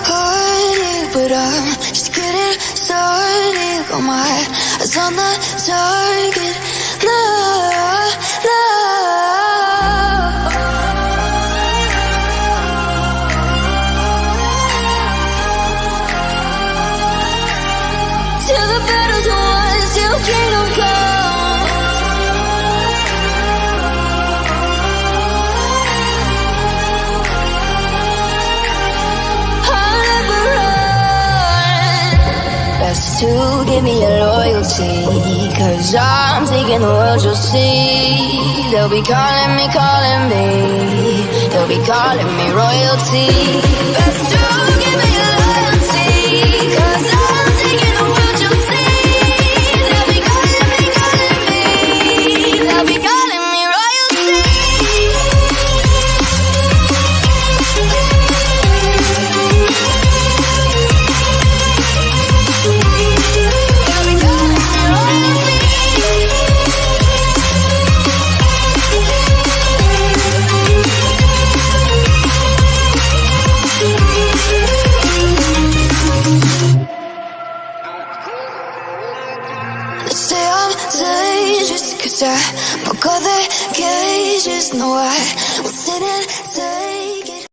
heartache, but I'm just getting started. Got my eyes on the target. Love, love. Till the battle's won, till kingdom come. I'll never run. Best to give me your loyalty, 'cause I'm taking the world, you'll see. They'll be calling me, they'll be calling me royalty. Best to give me your loyalty, 'cause I'm taking the world, you'll see. They'll be calling me, they'll be calling me royalty. They say I'm dangerous, 'cause I broke all the cages. No, I will sit and take it.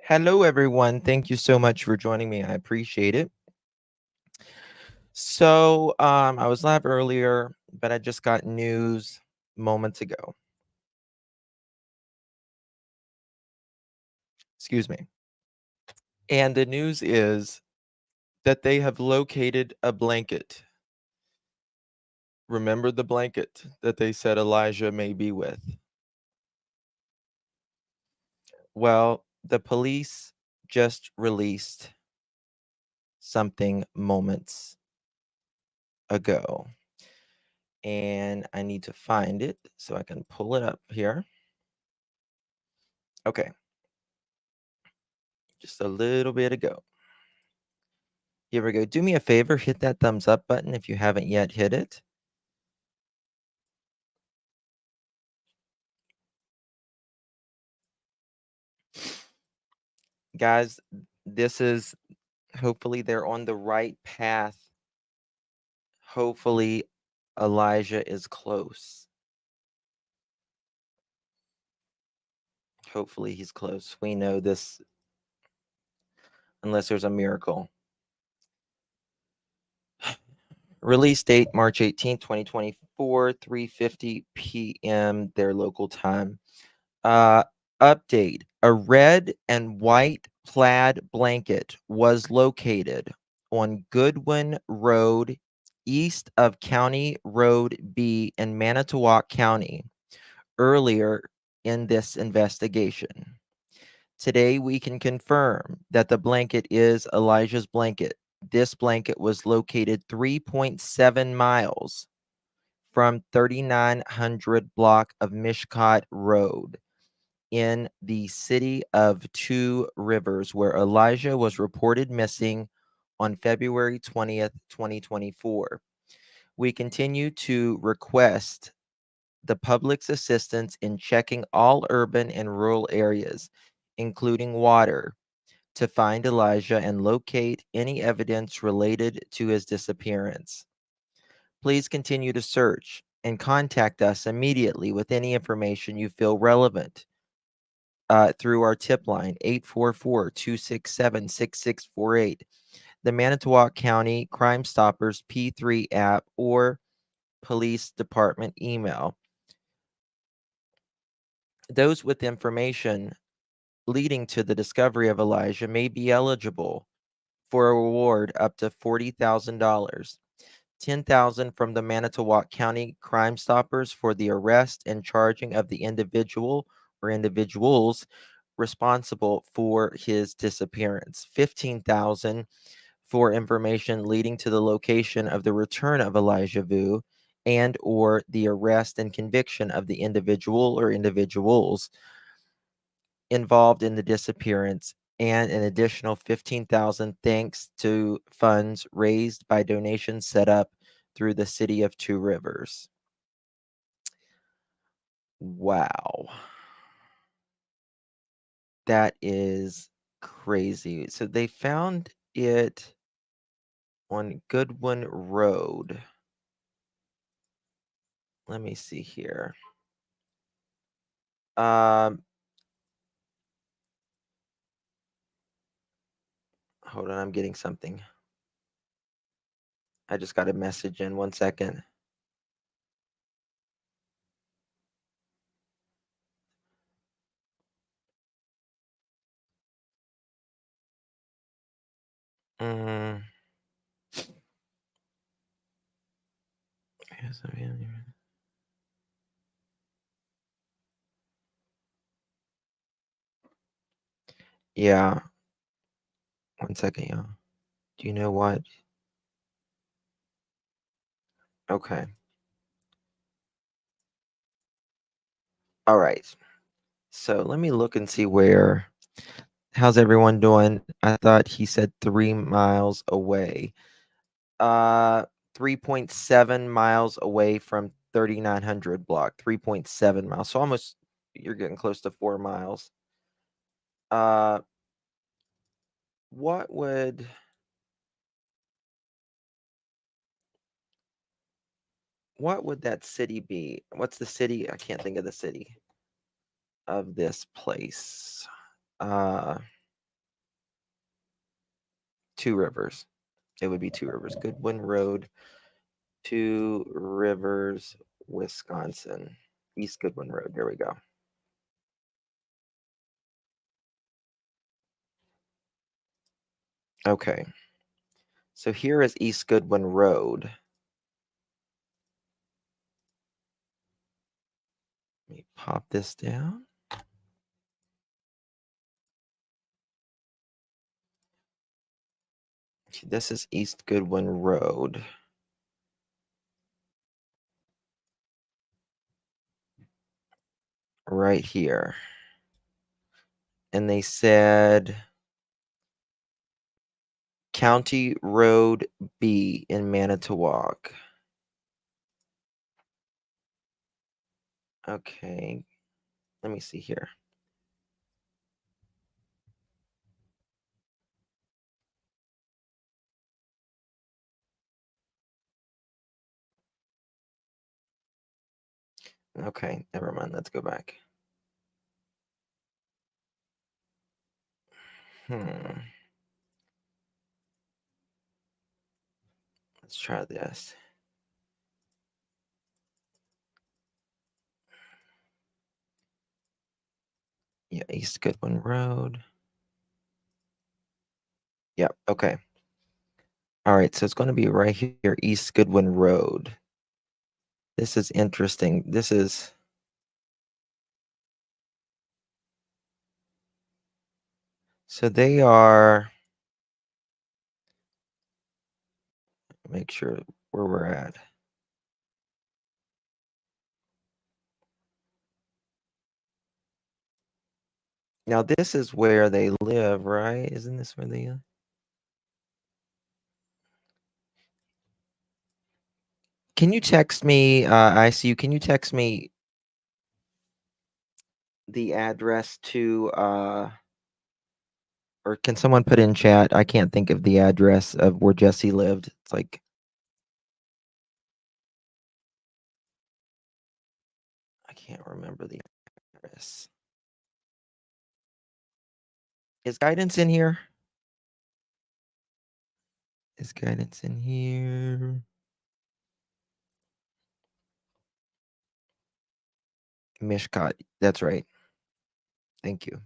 Hello, everyone. Thank you so much for joining me. I appreciate it. So, I was live earlier, but I just got news moments ago. Excuse me. And the news is that they have located a blanket. Remember the blanket that they said Elijah may be with? Well, the police just released something moments ago. And I need to find it so I can pull it up here. Okay. Just a little bit ago. Here we go. Do me a favor, hit that thumbs up button if you haven't yet hit it. Guys, this is hopefully they're on the right path. Hopefully Elijah is close. Hopefully he's close. We know this unless there's a miracle. Release date March 18th, 2024, 3:50 p.m. their local time. Update. A red and white plaid blanket was located on Goodwin Road, east of County Road B in Manitowoc County, earlier in this investigation. Today, we can confirm that the blanket is Elijah's blanket. This blanket was located 3.7 miles from 3900 block of Mishcot Road in the city of Two Rivers, where Elijah was reported missing on February 20th, 2024. We continue to request the public's assistance in checking all urban and rural areas, including water, to find Elijah and locate any evidence related to his disappearance. Please continue to search and contact us immediately with any information you feel relevant through our tip line, 844-267-6648, the Manitowoc County Crime Stoppers P3 app, or police department email. Those with information leading to the discovery of Elijah may be eligible for a reward up to $40,000. $10,000 from the Manitowoc County Crime Stoppers for the arrest and charging of the individual or individuals responsible for his disappearance. 15,000 for information leading to the location of the return of Elijah Vu and or the arrest and conviction of the individual or individuals involved in the disappearance, and an additional 15,000 thanks to funds raised by donations set up through the city of Two Rivers. Wow. That is crazy. So they found it on Goodwin Road. Let me see here. Hold on, I'm getting something. I just got a message in 1 second. Mm. Yeah. 1 second, y'all. Do you know what? Okay. All right. So let me look and see where. How's everyone doing? I thought he said 3 miles away. 3.7 miles away from 3900 block. 3.7 miles. So almost you're getting close to 4 miles. What would that city be? What's the city? I can't think of the city of this place. Two Rivers. It would be Two Rivers. Goodwin Road, Two Rivers, Wisconsin. East Goodwin Road. There we go. Okay. So here is East Goodwin Road. Let me pop this down. This is East Goodwin Road. Right here. And they said County Road B in Manitowoc. Okay. Let me see here. Okay, never mind. Let's go back. Let's try this. Yeah, East Goodwin Road. Yep, okay. All right, so it's going to be right here, East Goodwin Road. This is interesting. This is... So they are... Make sure where we're at. Now, this is where they live, right? Isn't this where they live? Can you text me, ICU, can you text me the address to, or can someone put in chat? I can't think of the address of where Jesse lived. It's like... I can't remember the address. Is guidance in here? Is guidance in here? Mishkat. That's right. Thank you.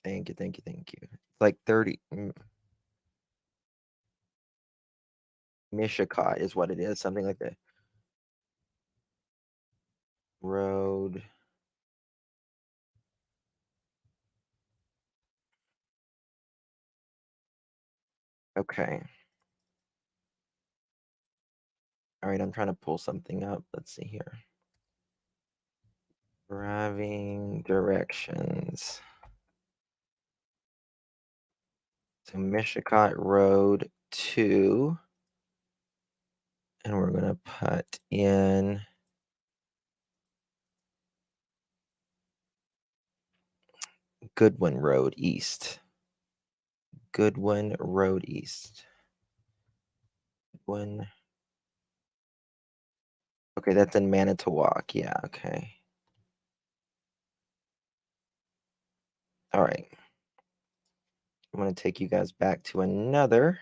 Thank you. Thank you. Thank you. It's like 30. Mishkat is what it is. Something like that. Road. Okay. All right, I'm trying to pull something up. Let's see here. Driving directions. So Mishicot Road 2. And we're going to put in Goodwin Road East. Goodwin Road East. Goodwin. Okay, that's in Manitowoc. Yeah, okay. All right. I'm going to take you guys back to another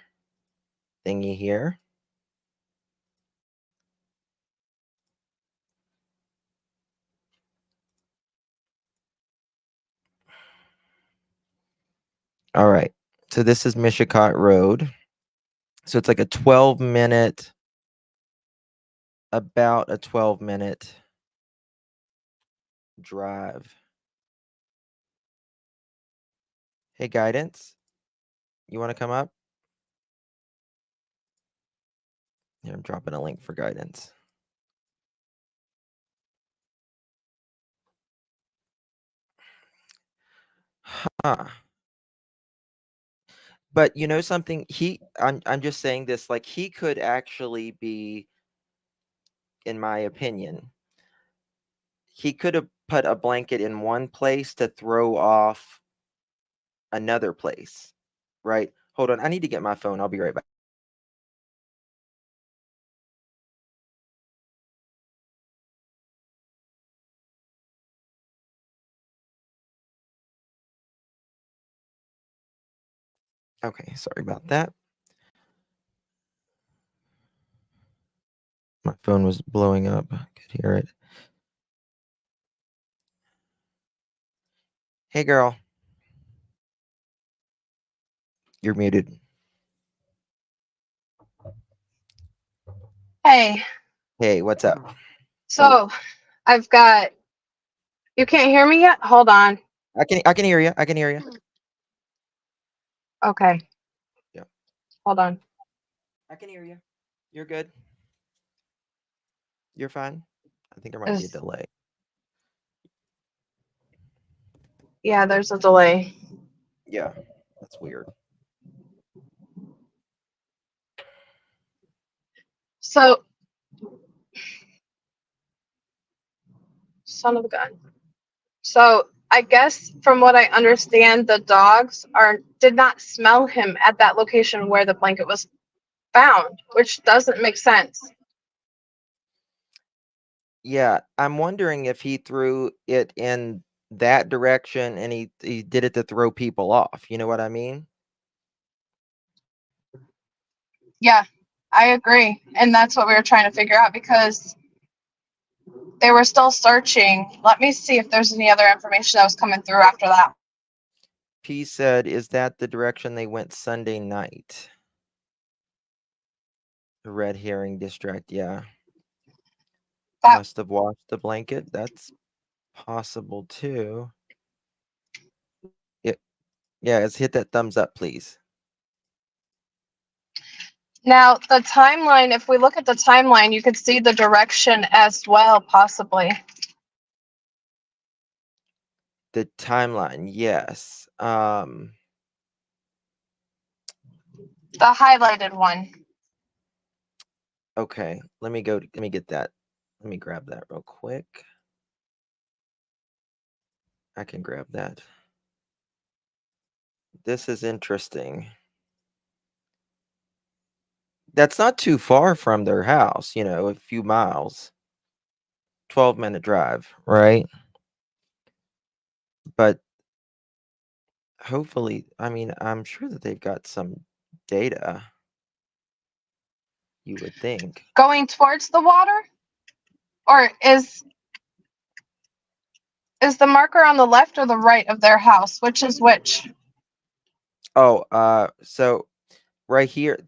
thingy here. All right. So this is Mishicot Road. So it's like a 12-minute, about a 12-minute drive. Hey, Guidance, you want to come up? Yeah, I'm dropping a link for Guidance. Huh. But you know something? I'm just saying this, like, he could actually be, in my opinion, he could have put a blanket in one place to throw off another place, right? Hold on, I need to get my phone. I'll be right back. Okay, sorry about that. My phone was blowing up. I could hear it. Hey, girl. You're muted. Hey, Hey, what's up? so I've got. You can't hear me yet? Hold on. I can hear you. I can hear you. Okay. Yeah. Hold on. I can hear you. You're good. You're fine. I think there might be a delay. Yeah, there's a delay. Yeah, that's weird. So, son of a gun. So, I guess from what I understand, the dogs did not smell him at that location where the blanket was found, which doesn't make sense. Yeah, I'm wondering if he threw it in that direction and he did it to throw people off. You know what I mean? Yeah, I agree. And that's what we were trying to figure out because they were still searching. Let me see if there's any other information that was coming through after that. P said, "Is that the direction they went Sunday night?" The red herring distract. Yeah, That must have washed the blanket. That's possible too. Yeah, let's hit that thumbs up, please. Now, the timeline, if we look at the timeline, you could see the direction as well, possibly. The timeline, yes. The highlighted one. Okay, let me get that. Let me grab that real quick. I can grab that. This is interesting. That's not too far from their house, a few miles. 12-minute drive, right? But hopefully, I mean, I'm sure that they've got some data, you would think. Going towards the water? Or is the marker on the left or the right of their house? Which is which? Oh, so right here,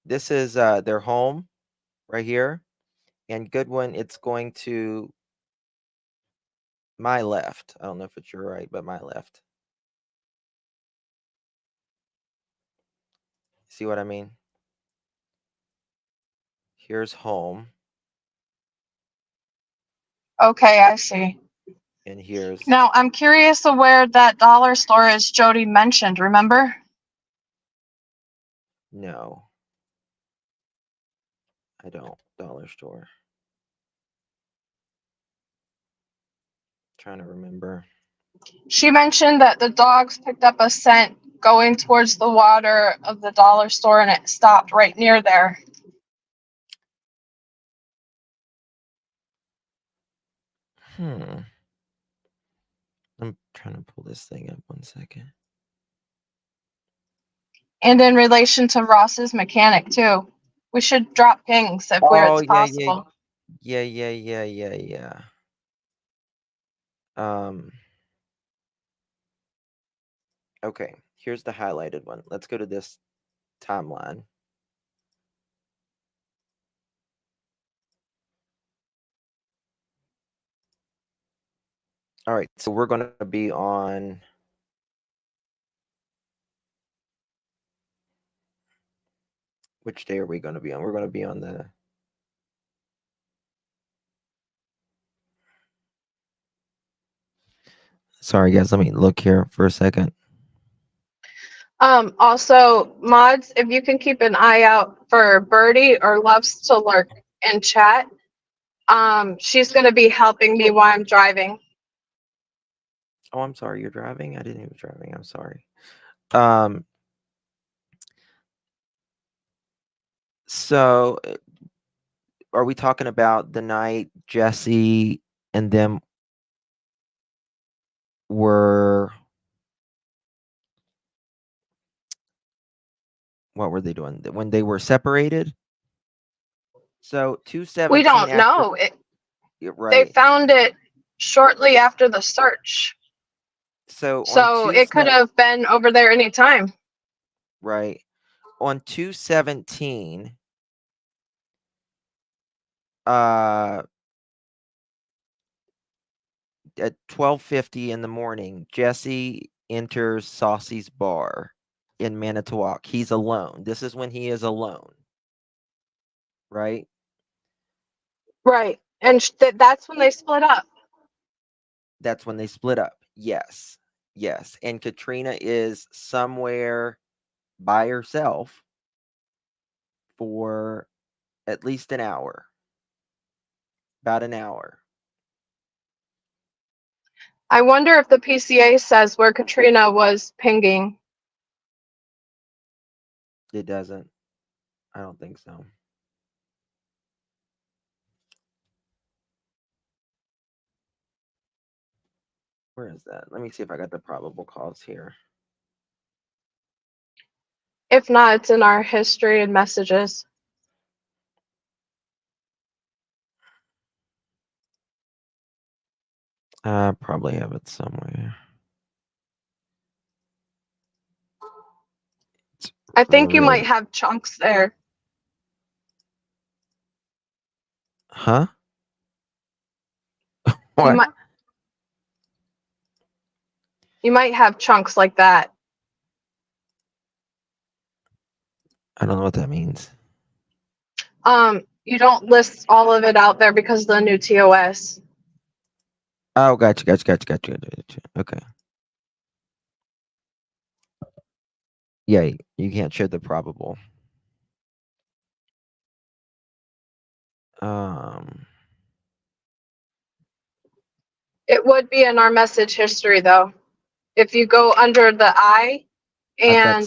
this is their home right here. And Goodwin, it's going to my left. I don't know if it's your right, but my left. See what I mean? Here's home, Okay, I see. and here's Now, I'm curious of where that dollar store is Jody mentioned, remember? no. I don't. Dollar store. Trying to remember. She mentioned that the dogs picked up a scent going towards the water of the dollar store and it stopped right near there. I'm trying to pull this thing up 1 second. And in relation to Ross's mechanic, too. We should drop pings if it's possible. Yeah. Okay, here's the highlighted one. Let's go to this timeline. All right, so we're going to be on which day are we going to be on? We're going to be on the Sorry guys, let me look here for a second. Also, mods, if you can keep an eye out for Birdie or Loves to Lurk in chat. She's going to be helping me while I'm driving. Oh, I'm sorry, you're driving? I didn't know you were driving. I'm sorry. So are we talking about the night Jesse and them were what were they doing when they were separated? So 217 We don't after, know. right. They found it shortly after the search. So It could have been over there anytime. Right. On 217, at 12:50 in the morning, Jesse enters Saucy's bar in Manitowoc. He's alone. This is when he is alone. Right? Right. And that's when they split up. That's when they split up. Yes. And Katrina is somewhere by herself for at least an hour. About an hour. I wonder if the PCA says where Katrina was pinging. It doesn't. I don't think so. Where is that? Let me see if I got the probable cause here. If not, it's in our history and messages. I probably have it somewhere. I think you might have chunks there. Huh? What? You might have chunks like that. I don't know what that means. You don't list all of it out there because of the new TOS. Oh, gotcha. Okay. Yeah, you can't show the probable. It would be in our message history though. If you go under the I and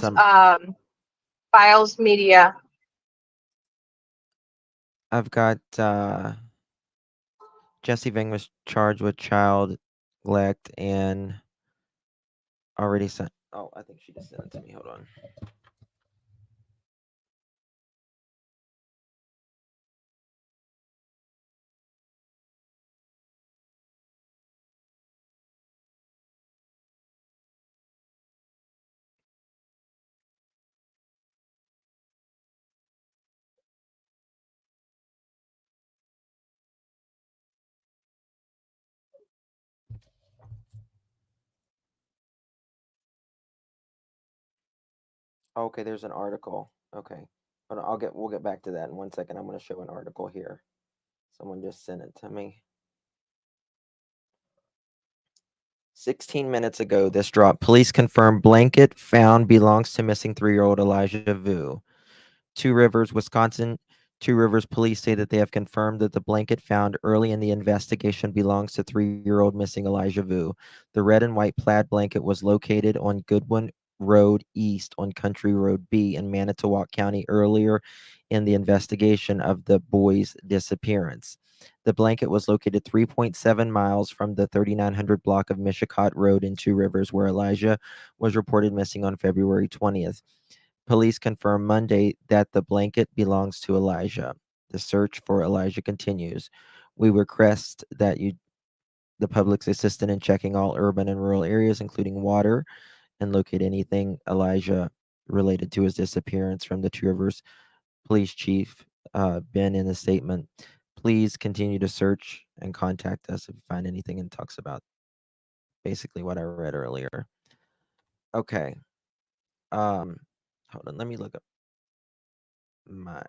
files media. I've got Jesse Ving was charged with child neglect and already sent. Oh, I think she just sent it to me. Hold on. Okay, there's an article. Okay. But we'll get back to that in 1 second. I'm going to show an article here. Someone just sent it to me. 16 minutes ago, this dropped. Police confirm blanket found belongs to missing 3-year-old Elijah Vu. Two Rivers, Wisconsin. Two Rivers police say that they have confirmed that the blanket found early in the investigation belongs to 3-year-old missing Elijah Vu. The red and white plaid blanket was located on Goodwin Road East on Country Road B in Manitowoc County earlier in the investigation of the boy's disappearance. The blanket was located 3.7 miles from the 3900 block of Mishicot Road in Two Rivers, where Elijah was reported missing on February 20th. Police confirmed Monday that the blanket belongs to Elijah. The search for Elijah continues. We request that you, the public's assistant in checking all urban and rural areas, including water, and locate anything Elijah related to his disappearance from the Two Rivers Police Chief Ben in the statement. Please continue to search and contact us if you find anything, and talks about basically what I read earlier. Okay. Hold on, let me look up my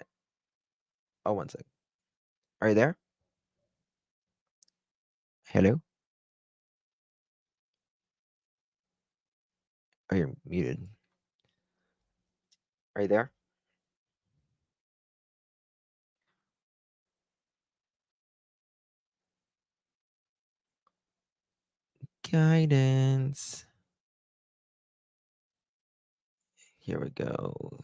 1 second. Are you there? Hello? Oh, you're muted. Are you there? Guidance. Here we go.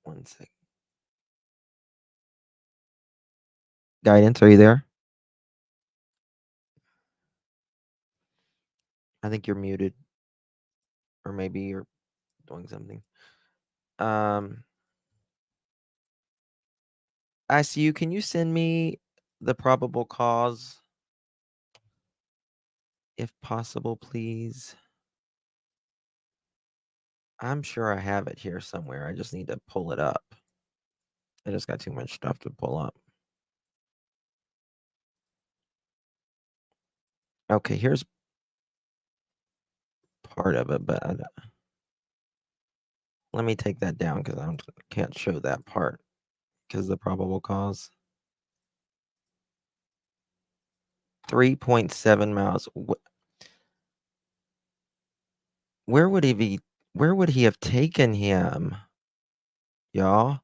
One sec. Guidance, are you there? I think you're muted. Or maybe you're doing something. ICU, can you send me the probable cause? If possible, please. I'm sure I have it here somewhere. I just need to pull it up. I just got too much stuff to pull up. Okay, here's part of it, but let me take that down because I can't show that part because the probable cause. 3.7 miles. Where would he be? Where would he have taken him? Y'all?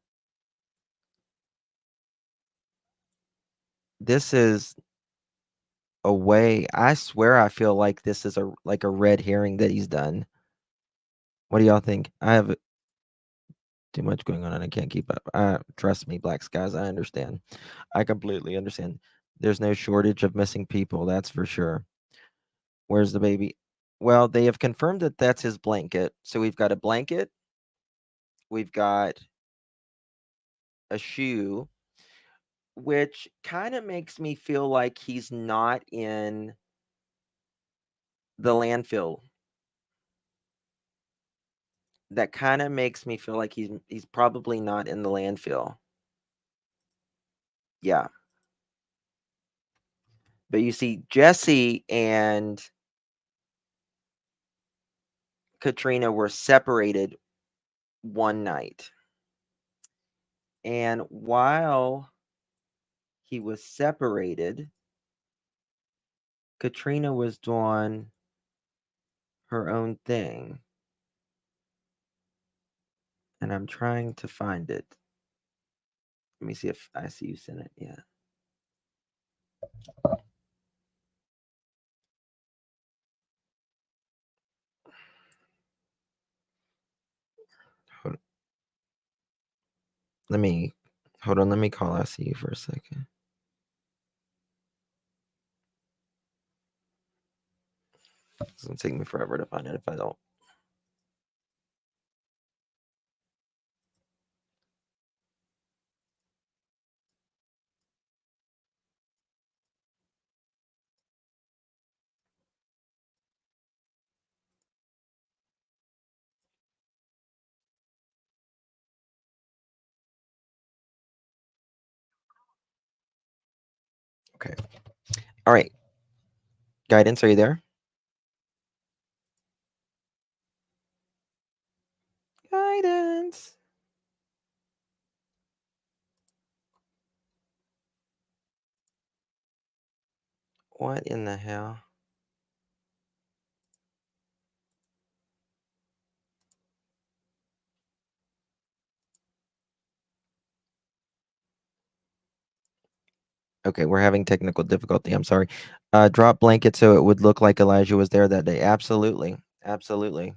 This is a way. I swear I feel like this is a red herring that he's done. What do y'all think? I have too much going on and I can't keep up. Trust me, Black Skies, I understand. I completely understand. There's no shortage of missing people, that's for sure. Where's the baby? Well, they have confirmed that that's his blanket. So we've got a blanket. We've got a shoe, which kind of makes me feel like he's not in the landfill. That kind of makes me feel like he's probably not in the landfill. Yeah. But you see, Jesse and Katrina were separated one night. And while he was separated, Katrina was doing her own thing. And I'm trying to find it. Let me see if I see you sent it. Yeah. Hold on. Let me call ICU for a second. It's gonna take me forever to find it if I don't. Okay. All right. Guidance, are you there? Guidance. What in the hell? Okay, we're having technical difficulty. I'm sorry. Drop blanket so it would look like Elijah was there that day. Absolutely. Absolutely.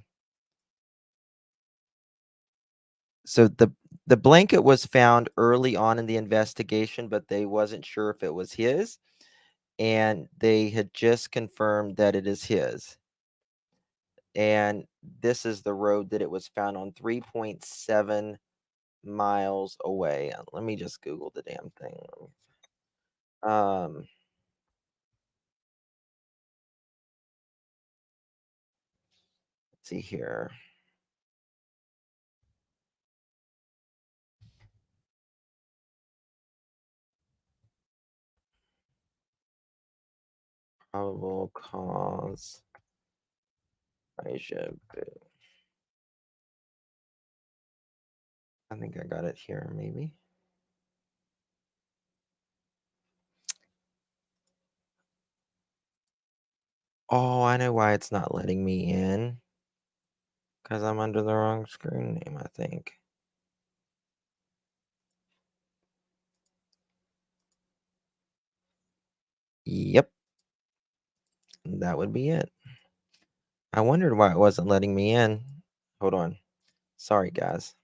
So the blanket was found early on in the investigation, but they wasn't sure if it was his, and they had just confirmed that it is his. And this is the road that it was found on, 3.7 miles away. Let me just Google the damn thing. Um, let's see here. Probable cause. I think I got it here, maybe. Oh, I know why it's not letting me in. Because I'm under the wrong screen name, I think. Yep. That would be it. I wondered why it wasn't letting me in. Hold on. Sorry, guys.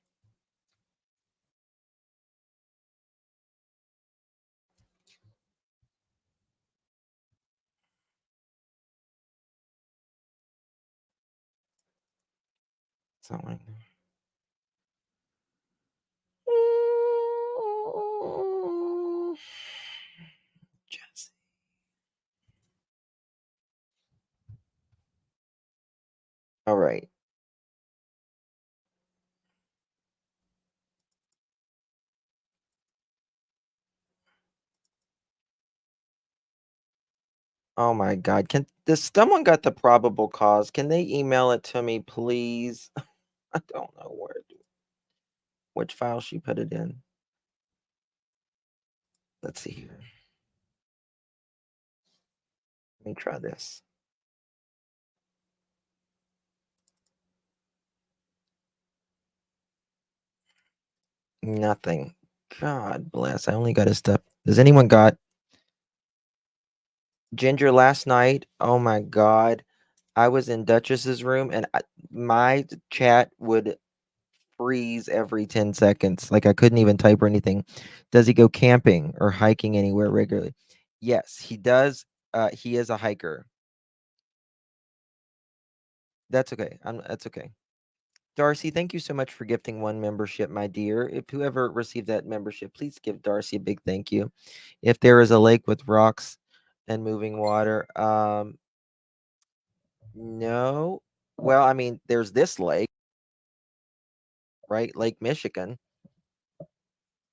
It's not like Jesse. All right. Oh my God. Can does someone got the probable cause? Can they email it to me, please? I don't know which file she put it in. Let's see here. Let me try this. Nothing. God bless. I only got his stuff. Does anyone got Ginger last night? Oh my God. I was in Duchess's room and my chat would freeze every 10 seconds. Like I couldn't even type or anything. Does he go camping or hiking anywhere regularly? Yes, he does. He is a hiker. That's okay. That's okay. Darcy, thank you so much for gifting one membership, my dear. If whoever received that membership, please give Darcy a big thank you. If there is a lake with rocks and moving water, no. Well, I mean, there's this lake, right? Lake Michigan,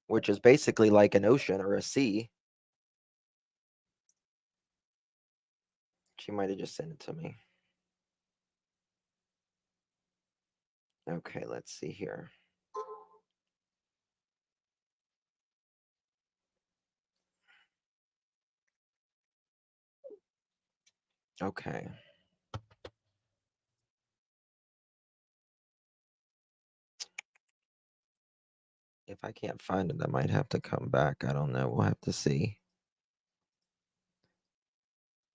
which is basically like an ocean or a sea. She might have just sent it to me. Okay, let's see here. Okay. If I can't find it, I might have to come back. I don't know. We'll have to see.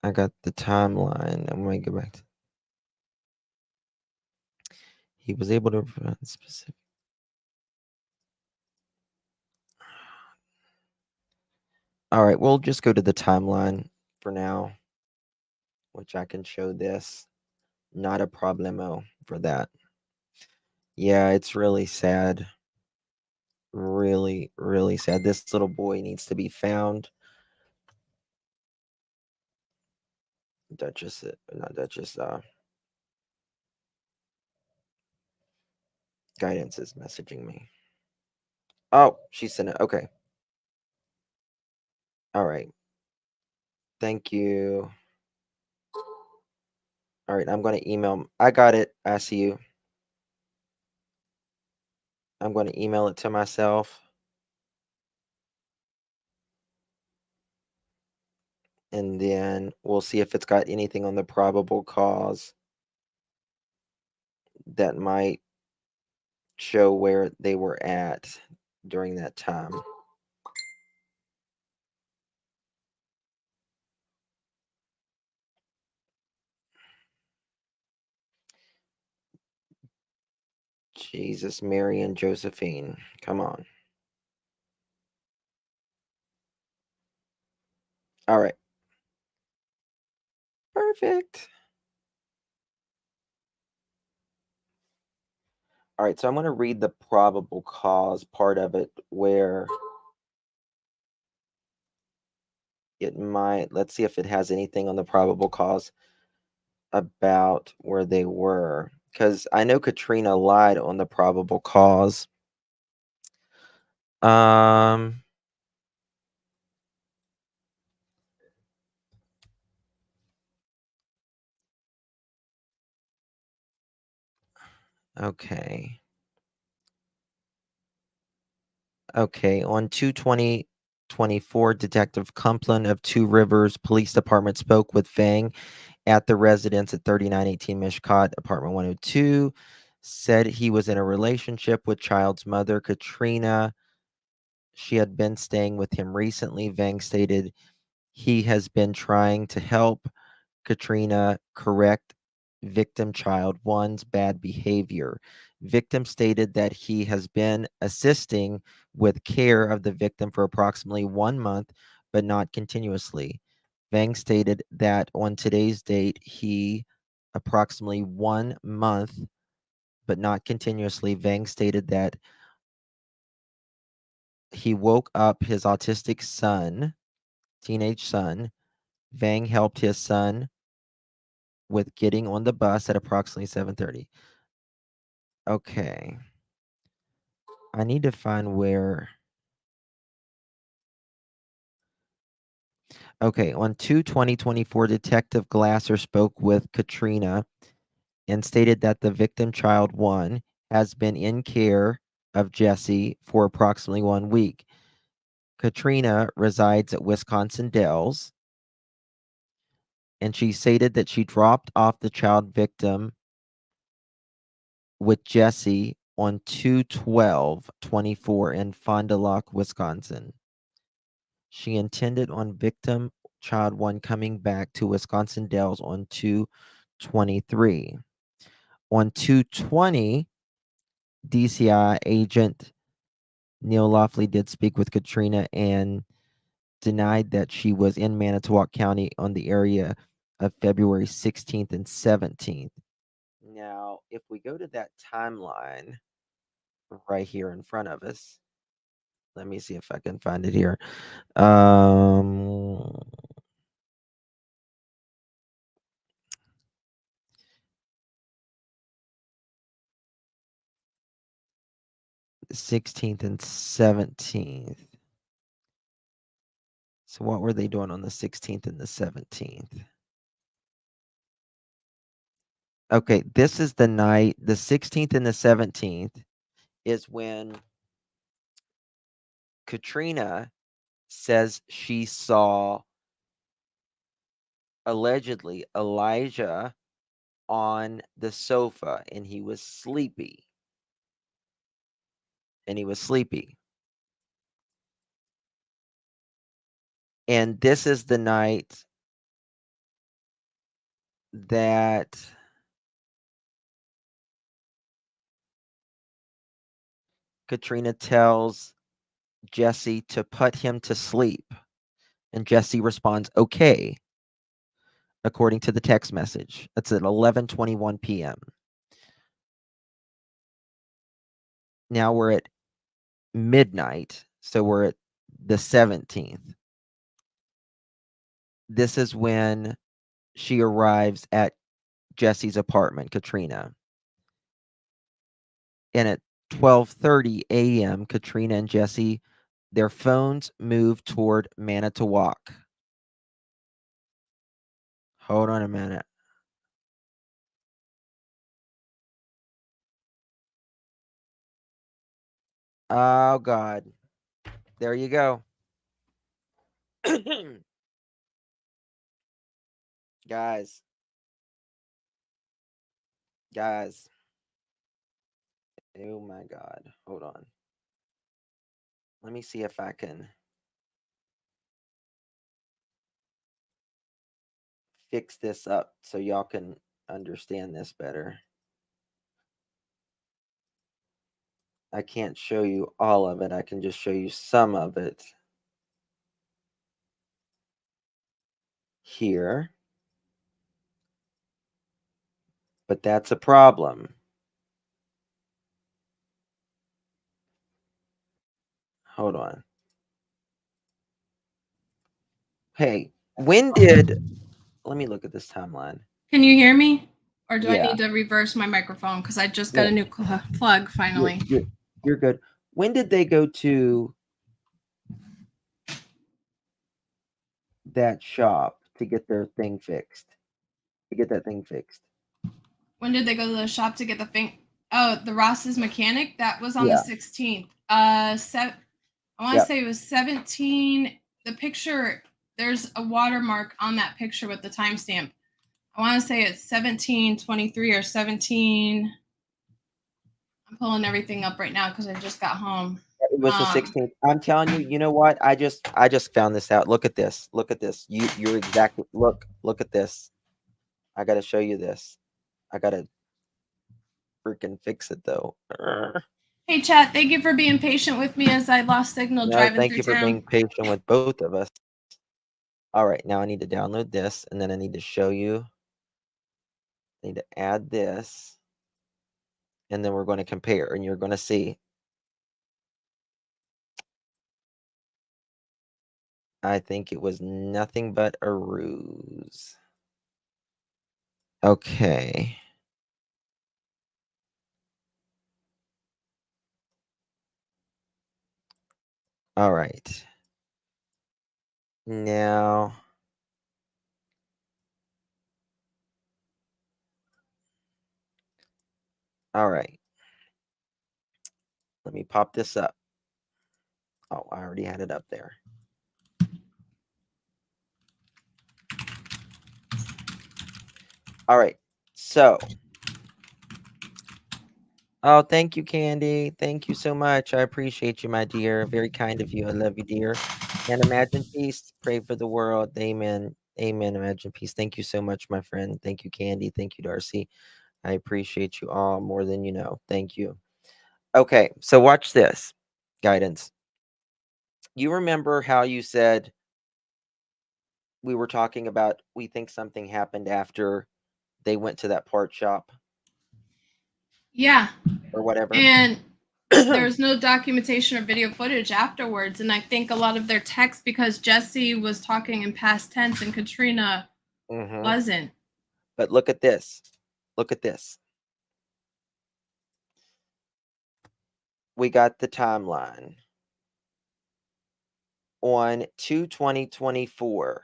I got the timeline. I'm going to go back to. He was able to provide specific. All right, we'll just go to the timeline for now, which I can show this. Not a problemo for that. Yeah, it's really sad. Really, really sad. This little boy needs to be found. Duchess, not Duchess, Guidance is messaging me. Oh, she sent it. Okay. All right. Thank you. All right, I'm going to email. I got it. I see you. I'm going to email it to myself. And then we'll see if it's got anything on the probable cause that might show where they were at during that time. Jesus, Mary, and Josephine. Come on. All right. Perfect. All right, so I'm going to read the probable cause part of it where it might, let's see if it has anything on the probable cause about where they were. Because I know Katrina lied on the probable cause. Okay. Okay, on 2/20/24, Detective Kumplin of Two Rivers Police Department spoke with Vang at the residence at 3918 Mishcot, apartment 102, said he was in a relationship with child's mother, Katrina. She had been staying with him recently. Vang stated he has been trying to help Katrina correct victim child one's bad behavior. Victim stated that he has been assisting with care of the victim for approximately 1 month, but not continuously. Vang stated that on today's date, he approximately 1 month, but not continuously. Vang stated that he woke up his autistic son, teenage son. Vang helped his son with getting on the bus at approximately 7:30. Okay. I need to find where. Okay, on 2/20/24, Detective Glasser spoke with Katrina and stated that the victim child one has been in care of Jesse for approximately 1 week. Katrina resides at Wisconsin Dells, and she stated that she dropped off the child victim with Jesse on 2/12/24 in Fond du Lac, Wisconsin. She intended on victim child one coming back to Wisconsin Dells on 2/23. On 2/20, DCI agent Neil Loftley did speak with Katrina and denied that she was in Manitowoc County on the area of February 16th and 17th. Now, if we go to that timeline right here in front of us, let me see if I can find it here. 16th and 17th. So what were they doing on the 16th and the 17th? Okay, this is the night, the 16th and the 17th is when Katrina says she saw allegedly Elijah on the sofa and he was sleepy. And he was sleepy. And this is the night that Katrina tells Jesse to put him to sleep. And Jesse responds, okay, according to the text message. That's at 11:21 p.m. Now we're at midnight, so we're at the 17th. This is when she arrives at Jesse's apartment, Katrina. And at 12:30 a.m., Katrina and Jesse, their phones move toward Manitowoc. Hold on a minute. Oh, God. There you go. Guys. Guys. Oh, my God. Hold on. Let me see if I can fix this up so y'all can understand this better. I can't show you all of it. I can just show you some of it here. But that's a problem. Hold on. Hey, when did... Let me look at this timeline. Can you hear me? Or do I Yeah. need to reverse my microphone? Because I just got No. a new plug finally. You're good. When did they go to that shop to get their thing fixed? To get that thing fixed? When did they go to the shop to get the thing? Oh, the Ross's mechanic? That was on Yeah. the 16th. I want to Yep. say it was 17. The picture, there's a watermark on that picture with the timestamp. I want to say it's 17:23 or 17. I'm pulling everything up right now because I just got home. It was the 16th. I'm telling you, you know what? I just found this out. Look at this. Look at this. You're exactly... Look at this. I got to show you this. I got to freaking fix it though. Hey, chat. Thank you for being patient with me as I lost signal No, driving thank through you for town. being patient with both of us. All right, now I need to download this, and then I need to show you. I need to add this, and then we're going to compare, and you're going to see. I think it was nothing but a ruse. Okay. All right. Now, all right. Let me pop this up. Oh, I already had it up there. All right. So, oh, thank you, Candy. Thank you so much. I appreciate you, my dear. Very kind of you. I love you, dear. And imagine peace. Pray for the world. Amen. Amen. Imagine peace. Thank you so much, my friend. Thank you, Candy. Thank you, Darcy. I appreciate you all more than you know. Thank you. Okay, so watch this. Guidance. You remember how you said we were talking about we think something happened after they went to that part shop Yeah. or whatever? And there's no documentation or video footage afterwards. And I think a lot of their text, because Jesse was talking in past tense and Katrina wasn't. But look at this. Look at this. We got the timeline. On 2/20/24,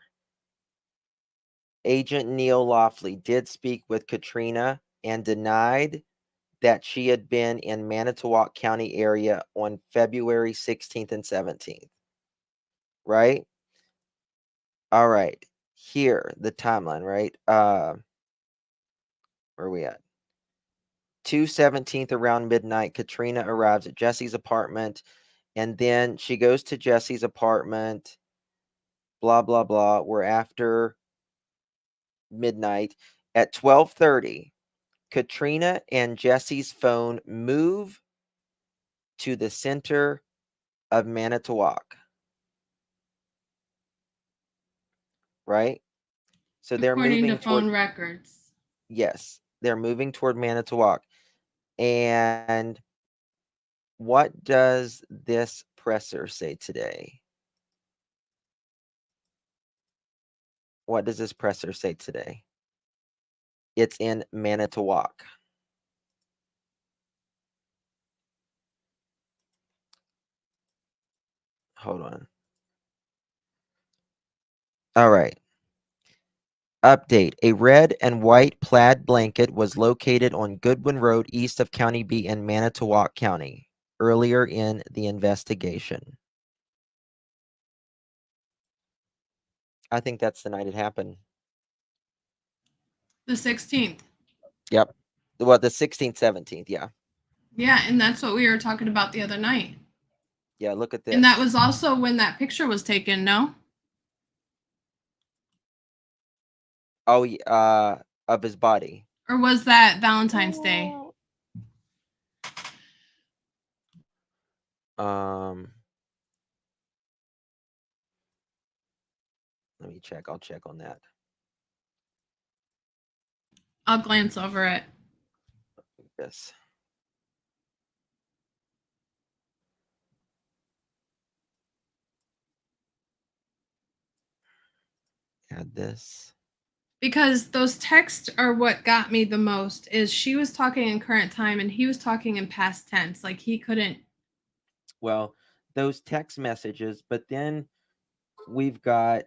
Agent Neil Loftley did speak with Katrina and denied that she had been in Manitowoc County area on February 16th and 17th. Right? All right. Here, the timeline, right? Where are we at? 2/17 around midnight, Katrina arrives at Jesse's apartment, and then she goes to Jesse's apartment, blah, blah, blah. We're after midnight. At 12:30, Katrina and Jesse's phone move to the center of Manitowoc. Right? So they're According moving to phone toward... records. Yes, they're moving toward Manitowoc. And what does this presser say today? What does this presser say today? It's in Manitowoc. Hold on. All right. Update. A red and white plaid blanket was located on Goodwin Road east of County B in Manitowoc County earlier in the investigation. I think that's the night it happened. The 16th. Yep. Well, the 16th, 17th. Yeah. Yeah, and that's what we were talking about the other night. Yeah. Look at this. And that was also when that picture was taken, no? Oh, of his body. Or was that Valentine's Day? Let me check. I'll check on that. I'll glance over it. Yes. Add this. Because those texts are what got me the most. Is she was talking in current time and he was talking in past tense. Like he couldn't. Well, those text messages, but then we've got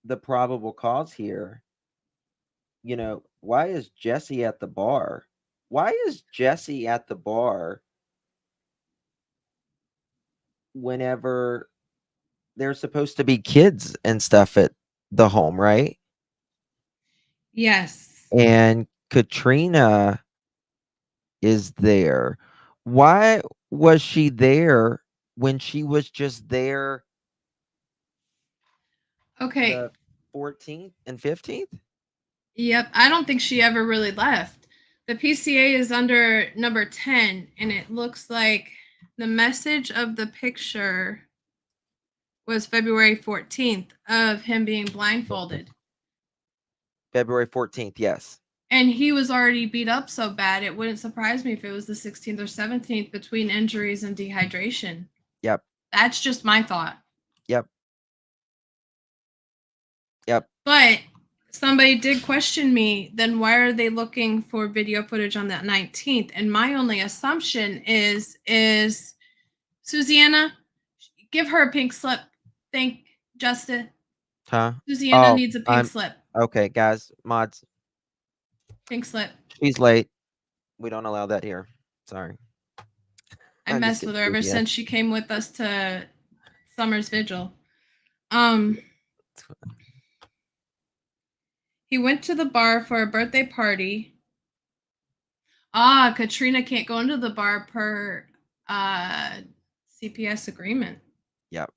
the probable cause here. You know, why is Jesse at the bar? Why is Jesse at the bar whenever there's supposed to be kids and stuff at the home, right? Yes. And Katrina is there. Why was she there when she was just there Okay. the 14th and 15th? Yep. I don't think she ever really left. The PCA is under number 10, and it looks like the message of the picture was February 14th of him being blindfolded. February 14th, yes. And he was already beat up so bad, it wouldn't surprise me if it was the 16th or 17th between injuries and dehydration. Yep. That's just my thought. Yep. Yep. But somebody did question me, then why are they looking for video footage on that 19th? And my only assumption is Susanna, give her a pink slip. Thank Justin. Huh? Susanna needs a pink slip. Okay, guys, mods. Pink slip. She's late. We don't allow that here. Sorry. I messed with her ever since she came with us to Summer's Vigil. He went to the bar for a birthday party. Katrina can't go into the bar per CPS agreement. Yep.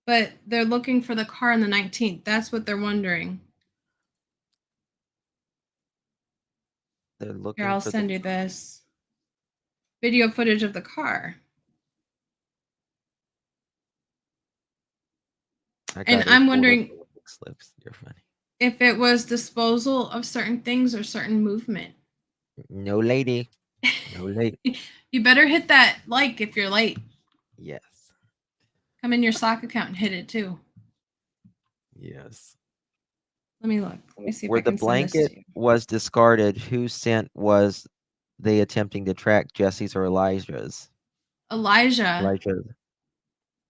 But they're looking for the car on the 19th. That's what they're wondering. They're looking. Here, I'll send you this video footage of the car. And I'm wondering slips. You're funny. If it was disposal of certain things or certain movement. No, lady. No, lady. You better hit that like if you're late. Yes. Come in your sock account and hit it too. Yes. Let me look. Let me see where if I can the blanket was discarded. Whose scent was they attempting to track? Jesse's or Elijah's? Elijah.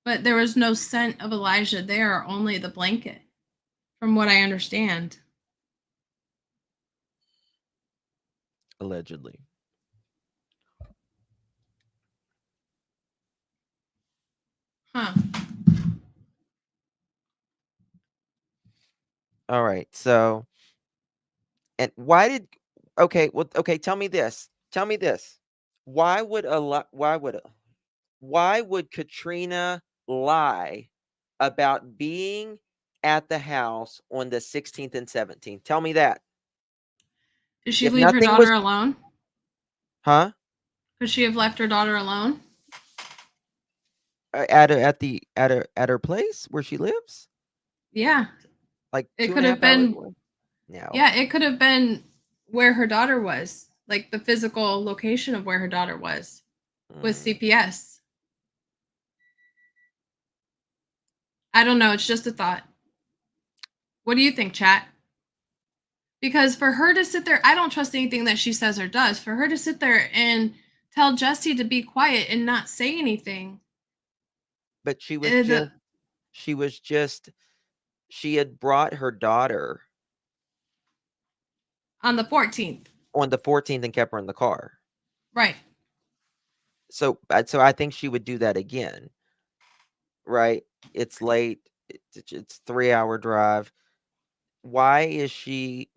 But there was no scent of Elijah there, only the blanket, from what I understand. Allegedly. Huh. All right. So, and why did? Okay. Well. Okay. Tell me this. Tell me this. Why would Katrina lie about being at the house on the 16th and 17th? Tell me that. Did she leave her daughter alone? Huh? Could she have left her daughter alone? At her place where she lives? Yeah. Like it could have been. No. Yeah, it could have been where her daughter was, like the physical location of where her daughter was with CPS. I don't know. It's just a thought. What do you think, chat? Because for her to sit there, I don't trust anything that she says or does. For her to sit there and tell Jesse to be quiet and not say anything. But she was she had brought her daughter On the 14th. on the 14th and kept her in the car. Right. So I think she would do that again. Right? It's late. It's 3-hour drive. Why is she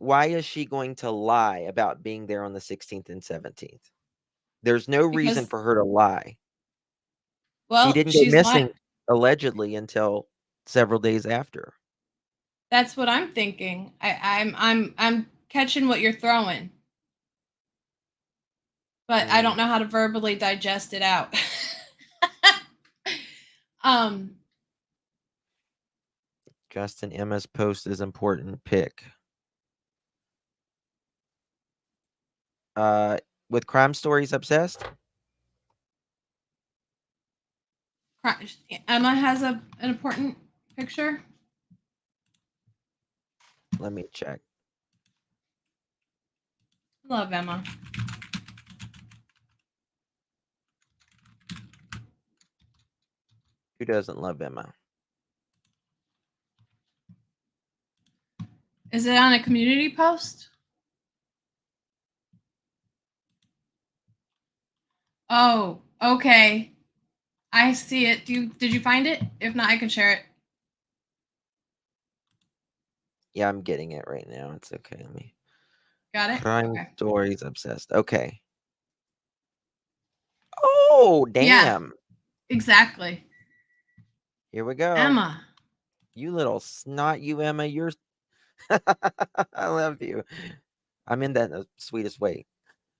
going to lie about being there on the 16th and 17th? There's no reason Because, for her to lie. She well, didn't go she's missing lying. allegedly until several days after. That's what I'm thinking. I'm catching what you're throwing, but I don't know how to verbally digest it out. um, Justin, Emma's post is important. Pick. With crime stories obsessed? Emma has an important picture. Let me check. Love Emma. Who doesn't love Emma? Is it on a community post? Oh, okay. I see it. Did you find it? If not, I can share it. Yeah, I'm getting it right now. It's okay. Let me. Got it? Crime Okay. stories obsessed. Okay. Oh, Yeah, damn. exactly. Here we go. Emma. You little snot, you Emma. You're. I love you. I mean that in the sweetest way.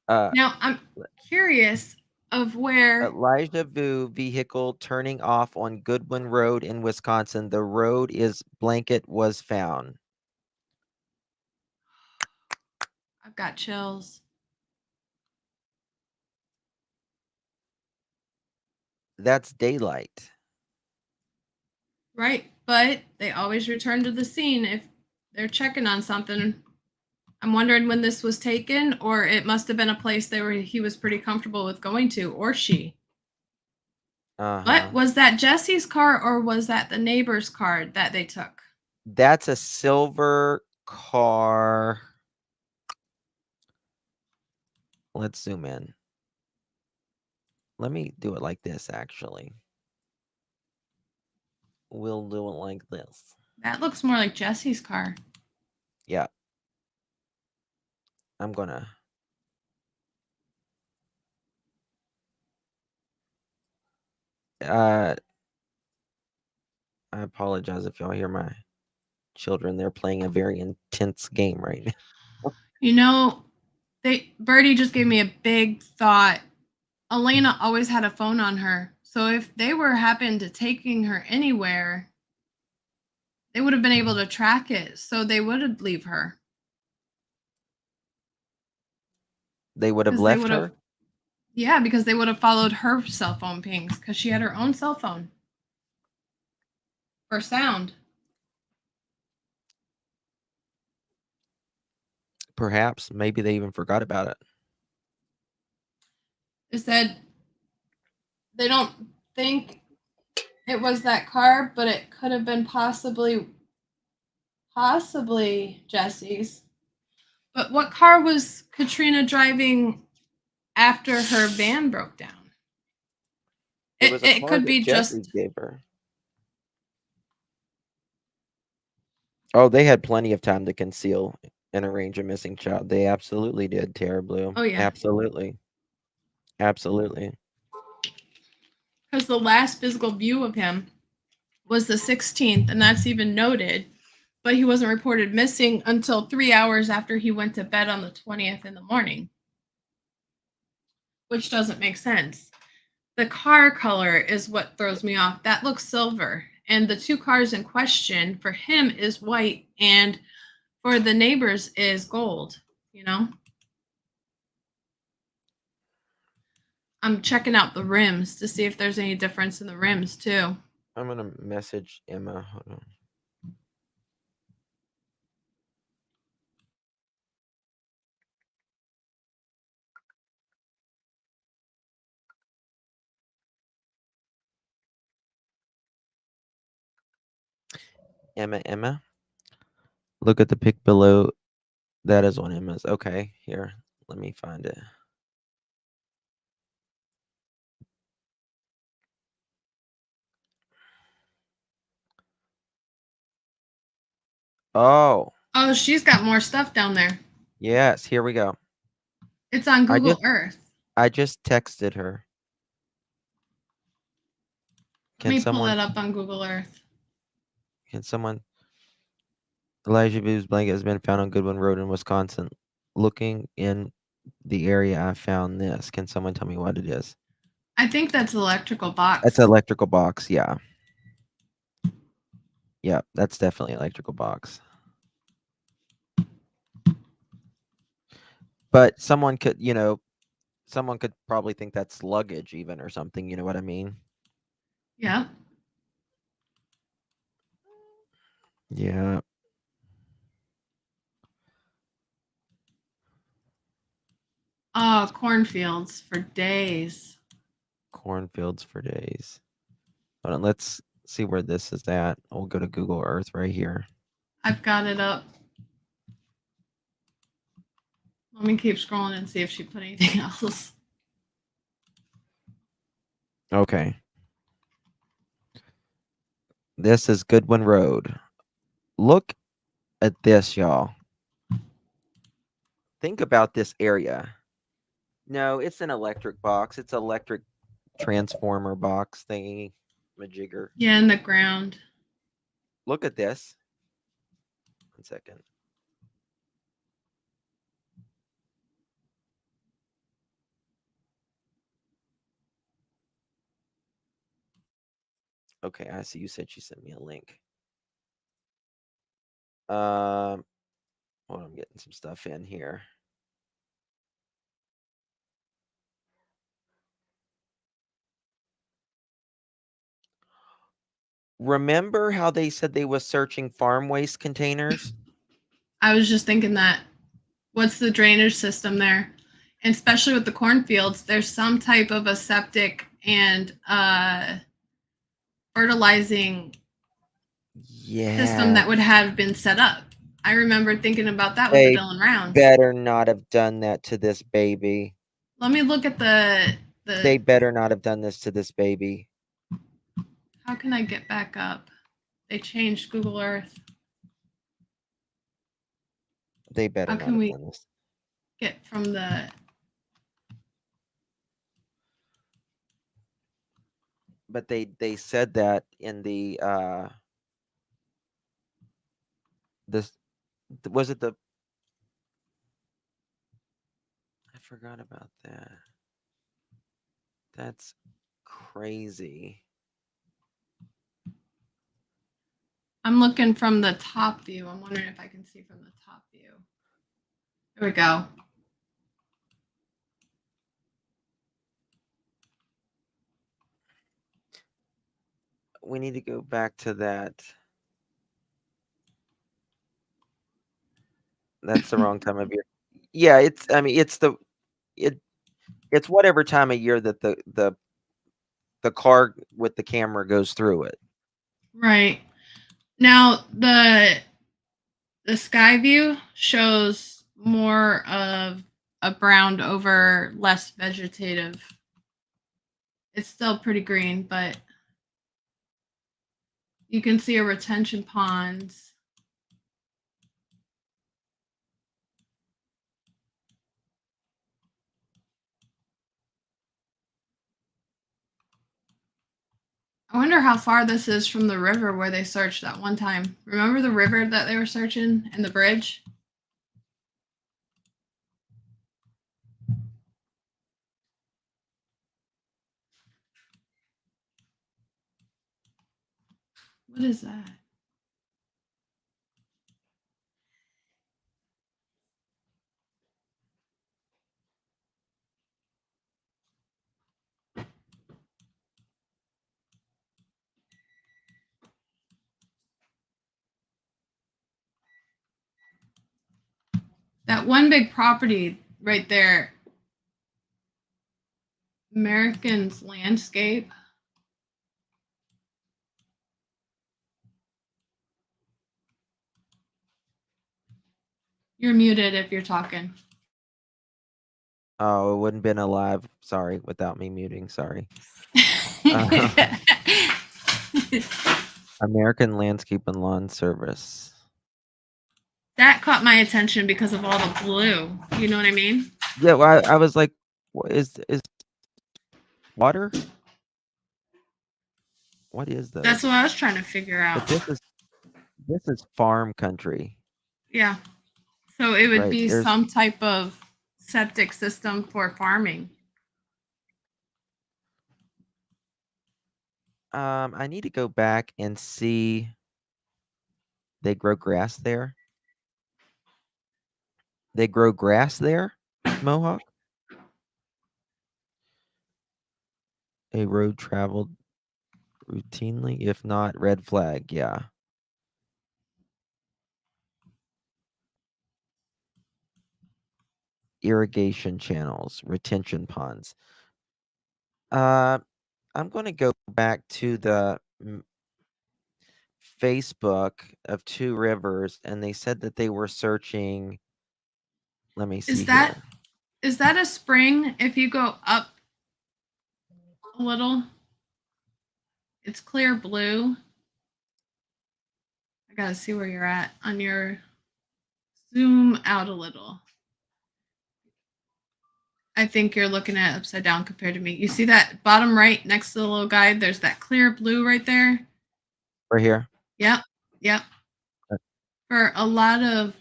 Now, I'm curious of where Elijah Vu vehicle turning off on Goodwin Road in Wisconsin. The road is blanket was found. I've got chills. That's daylight. Right, but they always return to the scene if they're checking on something. I'm wondering when this was taken, or it must have been a place he was pretty comfortable with going to, or she. But was that Jesse's car, or was that the neighbor's car that they took? That's a silver car. Let's zoom in. Let me do it like this, actually. We'll do it like this. That looks more like Jesse's car. Yeah. I'm gonna. I apologize if y'all hear my children. They're playing a very intense game right now. You know, Birdie just gave me a big thought. Elena always had a phone on her, so if they were happened to taking her anywhere, they would have been able to track it, so they would leave her. They would have left her? Yeah, because they would have followed her cell phone pings, because she had her own cell phone for sound. Perhaps. Maybe they even forgot about it. They said they don't think it was that car, but it could have been possibly Jesse's. But what car was Katrina driving after her van broke down? It was a It car could that be Jesse just. gave her. Oh, they had plenty of time to conceal and arrange a missing child. They absolutely did, Tara Blue. Oh, yeah. Absolutely. Absolutely. Because the last physical view of him was the 16th, and that's even noted. But he wasn't reported missing until 3 hours after he went to bed on the 20th in the morning, which doesn't make sense. The car color is what throws me off. That looks silver, and the two cars in question for him is white, and for the neighbors is gold, you know? I'm checking out the rims to see if there's any difference in the rims, too. I'm going to message Emma. Hold on. Emma. Look at the pic below. That is one Emma's. Okay, here. Let me find it. Oh, Oh, she's got more stuff down there. yes. Here we go. It's on I Google just Earth. I just texted her. Let me pull that up on Google Earth. Can someone? Elijah Vue's blanket has been found on Goodwin Road in Wisconsin. Looking in the area, I found this. Can someone tell me what it is? I think that's an electrical box. That's an electrical box. Yeah. Yeah, that's definitely an electrical box. But someone could, someone could probably think that's luggage even or something. You know what I mean? Yeah. Yeah. Oh, cornfields for days. Cornfields for days. Hold on, let's see where this is at. We'll go to Google Earth right here. I've got it up. Let me keep scrolling and see if she put anything else. Okay. This is Goodwin Road. Look at this, y'all. Think about this area. No, it's an electric box. It's an electric transformer box thingy majigger. Yeah, in the ground. Look at this. 1 second. Okay, I see you said she sent me a link. Hold on, I'm getting some stuff in here. Remember how they said they was searching farm waste containers? I was just thinking that. What's the drainage system there? And especially with the cornfields, there's some type of a septic and fertilizing system that would have been set up. I remember thinking about that with the They Dillon Rounds. better not have done that to this baby. Let me look at the. They better not have done this to this baby. How can I get back up? They changed Google Earth. They better How not can have we done this. get from the? But they said that in the this was it the I forgot about that. That's crazy. I'm looking from the top view. I'm wondering if I can see from the top view. There we go. We need to go back to that. That's the wrong time of year. Yeah, it's it's whatever time of year that the car with the camera goes through it. Right. Now the sky view shows more of a brown over less vegetative. It's still pretty green, but you can see a retention pond. I wonder how far this is from the river where they searched that one time. Remember the river that they were searching and the bridge? What is that? That one big property right there, American's Landscape. You're muted if you're talking. Oh, it wouldn't been alive. Sorry, without me muting. Sorry. American Landscape and Lawn Service. That caught my attention because of all the blue. You know what I mean? Yeah, well, I was like, what is water? What is this? That's what I was trying to figure out. But this is farm country. Yeah. So it would Right, be there's- some type of septic system for farming. I need to go back and see. They grow grass there. They grow grass there, Mohawk. A road traveled routinely, if not red flag. Yeah. Irrigation channels, retention ponds. I'm going to go back to the Facebook of Two Rivers, and they said that they were searching. Let me see here. Is that a spring? If you go up a little, it's clear blue. I gotta see where you're at on your zoom out a little. I think you're looking at it upside down compared to me. You see that bottom right next to the little guide? There's that clear blue right there. Right here. Yep. Yep. For a lot of,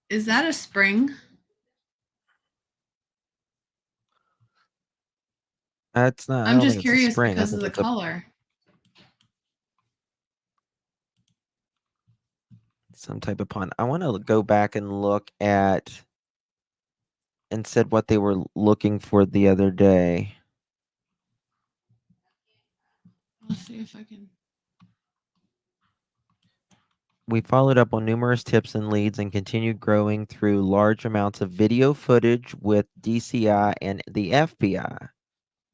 is that a spring? That's not. I'm just curious because of the color. Some type of pond. I want to go back and look at and said what they were looking for the other day. Let's see if I can. We followed up on numerous tips and leads and continued growing through large amounts of video footage with DCI and the FBI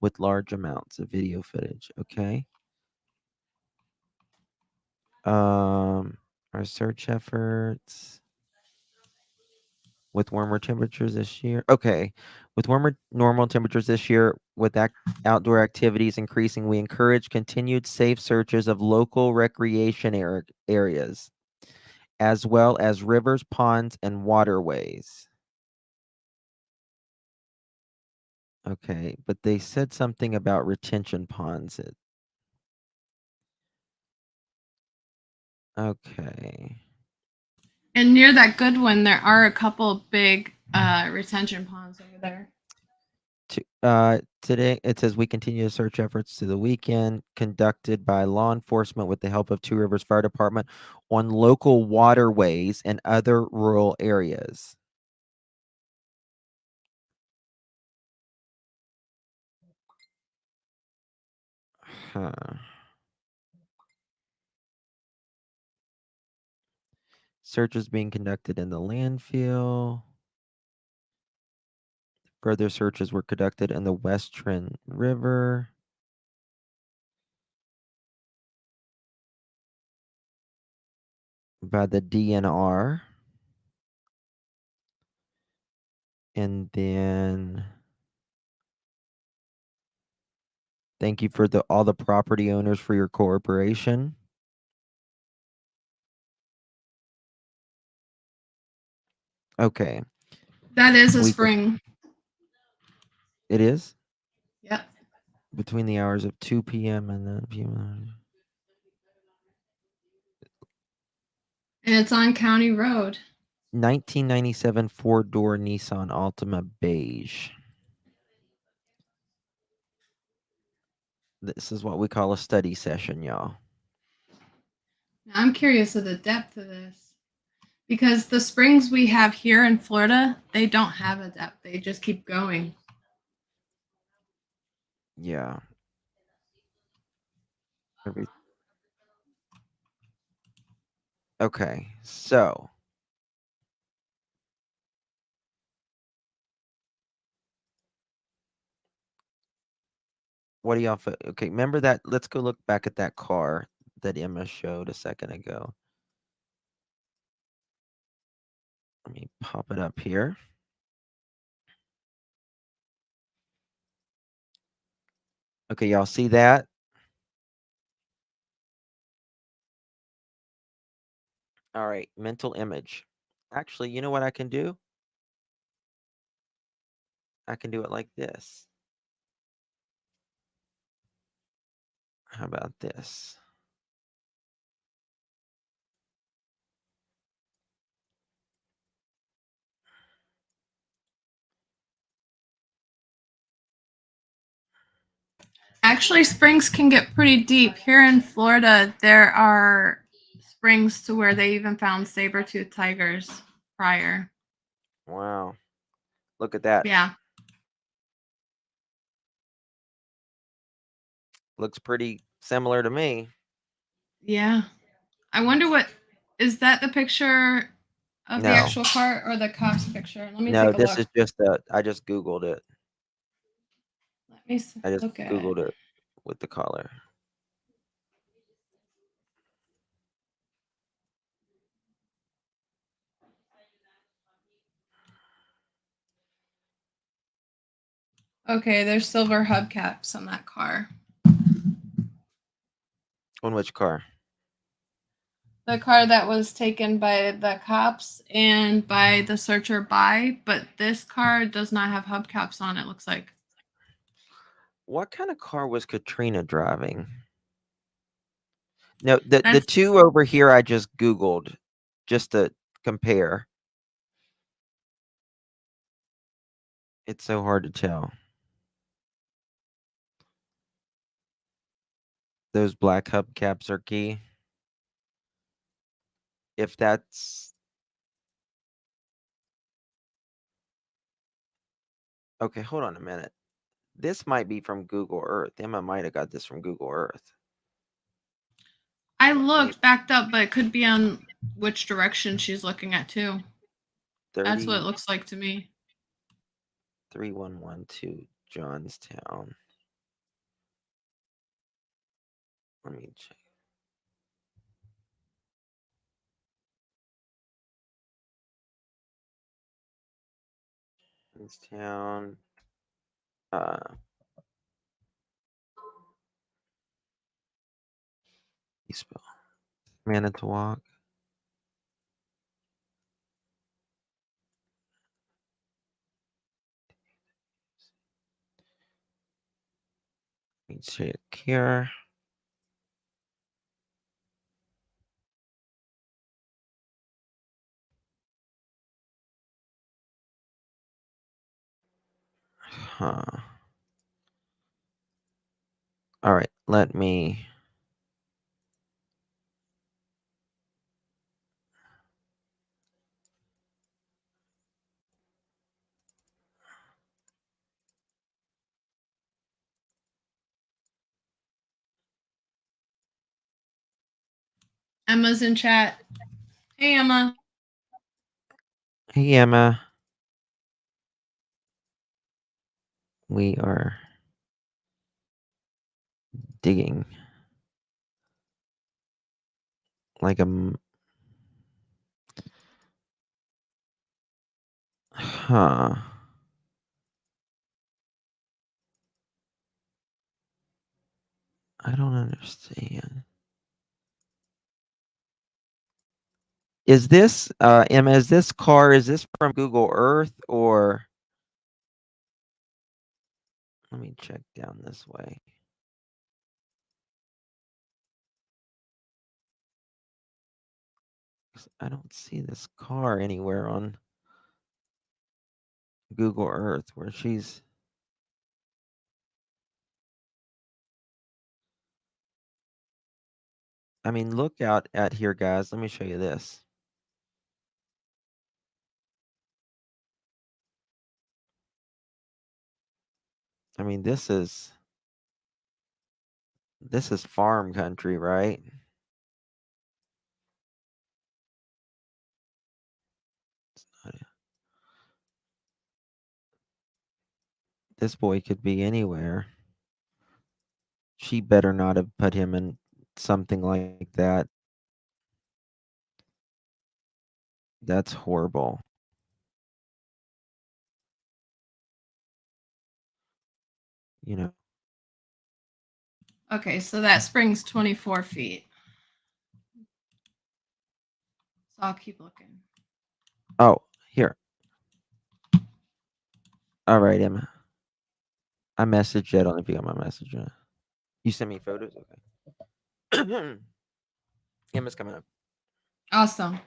with large amounts of video footage. Okay. Our search efforts with warmer temperatures this year. Okay. With warmer normal temperatures this year, with outdoor activities increasing, we encourage continued safe searches of local recreation areas, as well as rivers, ponds, and waterways. Okay, but they said something about retention ponds. Okay. And near that good one, there are a couple big retention ponds over there. Today, it says we continue search efforts to the weekend conducted by law enforcement with the help of Two Rivers Fire Department on local waterways and other rural areas. Huh. Searches being conducted in the landfill. Further searches were conducted in the West Trent River. By the DNR. And then thank you for all the property owners for your cooperation. Okay. That is a spring. It is? Yep. Between the hours of 2 p.m. and then p.m. And it's on County Road. 1997 four-door Nissan Altima beige. This is what we call a study session, y'all. I'm curious of the depth of this. Because the springs we have here in Florida, they don't have a depth. They just keep going. Yeah. Okay, so what do y'all feel? Okay, remember that? Let's go look back at that car that Emma showed a second ago. Let me pop it up here. Okay, y'all see that? All right, mental image. Actually, you know what I can do? I can do it like this. How about this? Actually, springs can get pretty deep. Here in Florida, there are springs to where they even found saber-toothed tigers prior. Wow. Look at that. Yeah. Looks pretty similar to me. Yeah. I wonder what is that the picture of the No. actual cart or the cop's picture? Let me No, take a this look. is just I just Googled it. Let me I just look at Googled it with the collar. Okay, there's silver hubcaps on that car. On which car? The car that was taken by the cops and by the searcher but this car does not have hubcaps on it, looks like. What kind of car was Katrina driving? No, the That's two over here I just Googled just to compare. It's so hard to tell. Those black hubcaps are key. If that's okay, hold on a minute. This might be from Google Earth. Emma might have got this from Google Earth. I looked backed up, but it could be on which direction she's looking at too. That's what it looks like to me. 3112 Johnstown. Let me check. Johnstown. You spell Manitowoc. Let me check here. Huh. All right, let me. Emma's in chat. Hey, Emma. Hey, Emma. We are digging like a. Huh. I don't understand. Is this Emma, is this from Google Earth or let me check down this way. I don't see this car anywhere on Google Earth where she's I mean, look out at here, guys. Let me show you this. I mean, this is farm country, right? This boy could be anywhere. She better not have put him in something like that. That's horrible. you know. Okay, so that spring's 24 feet. So I'll keep looking. Oh, here. All right, Emma. I messaged you. I don't know if you got my message. You sent me photos? Okay. Emma's coming up. Awesome.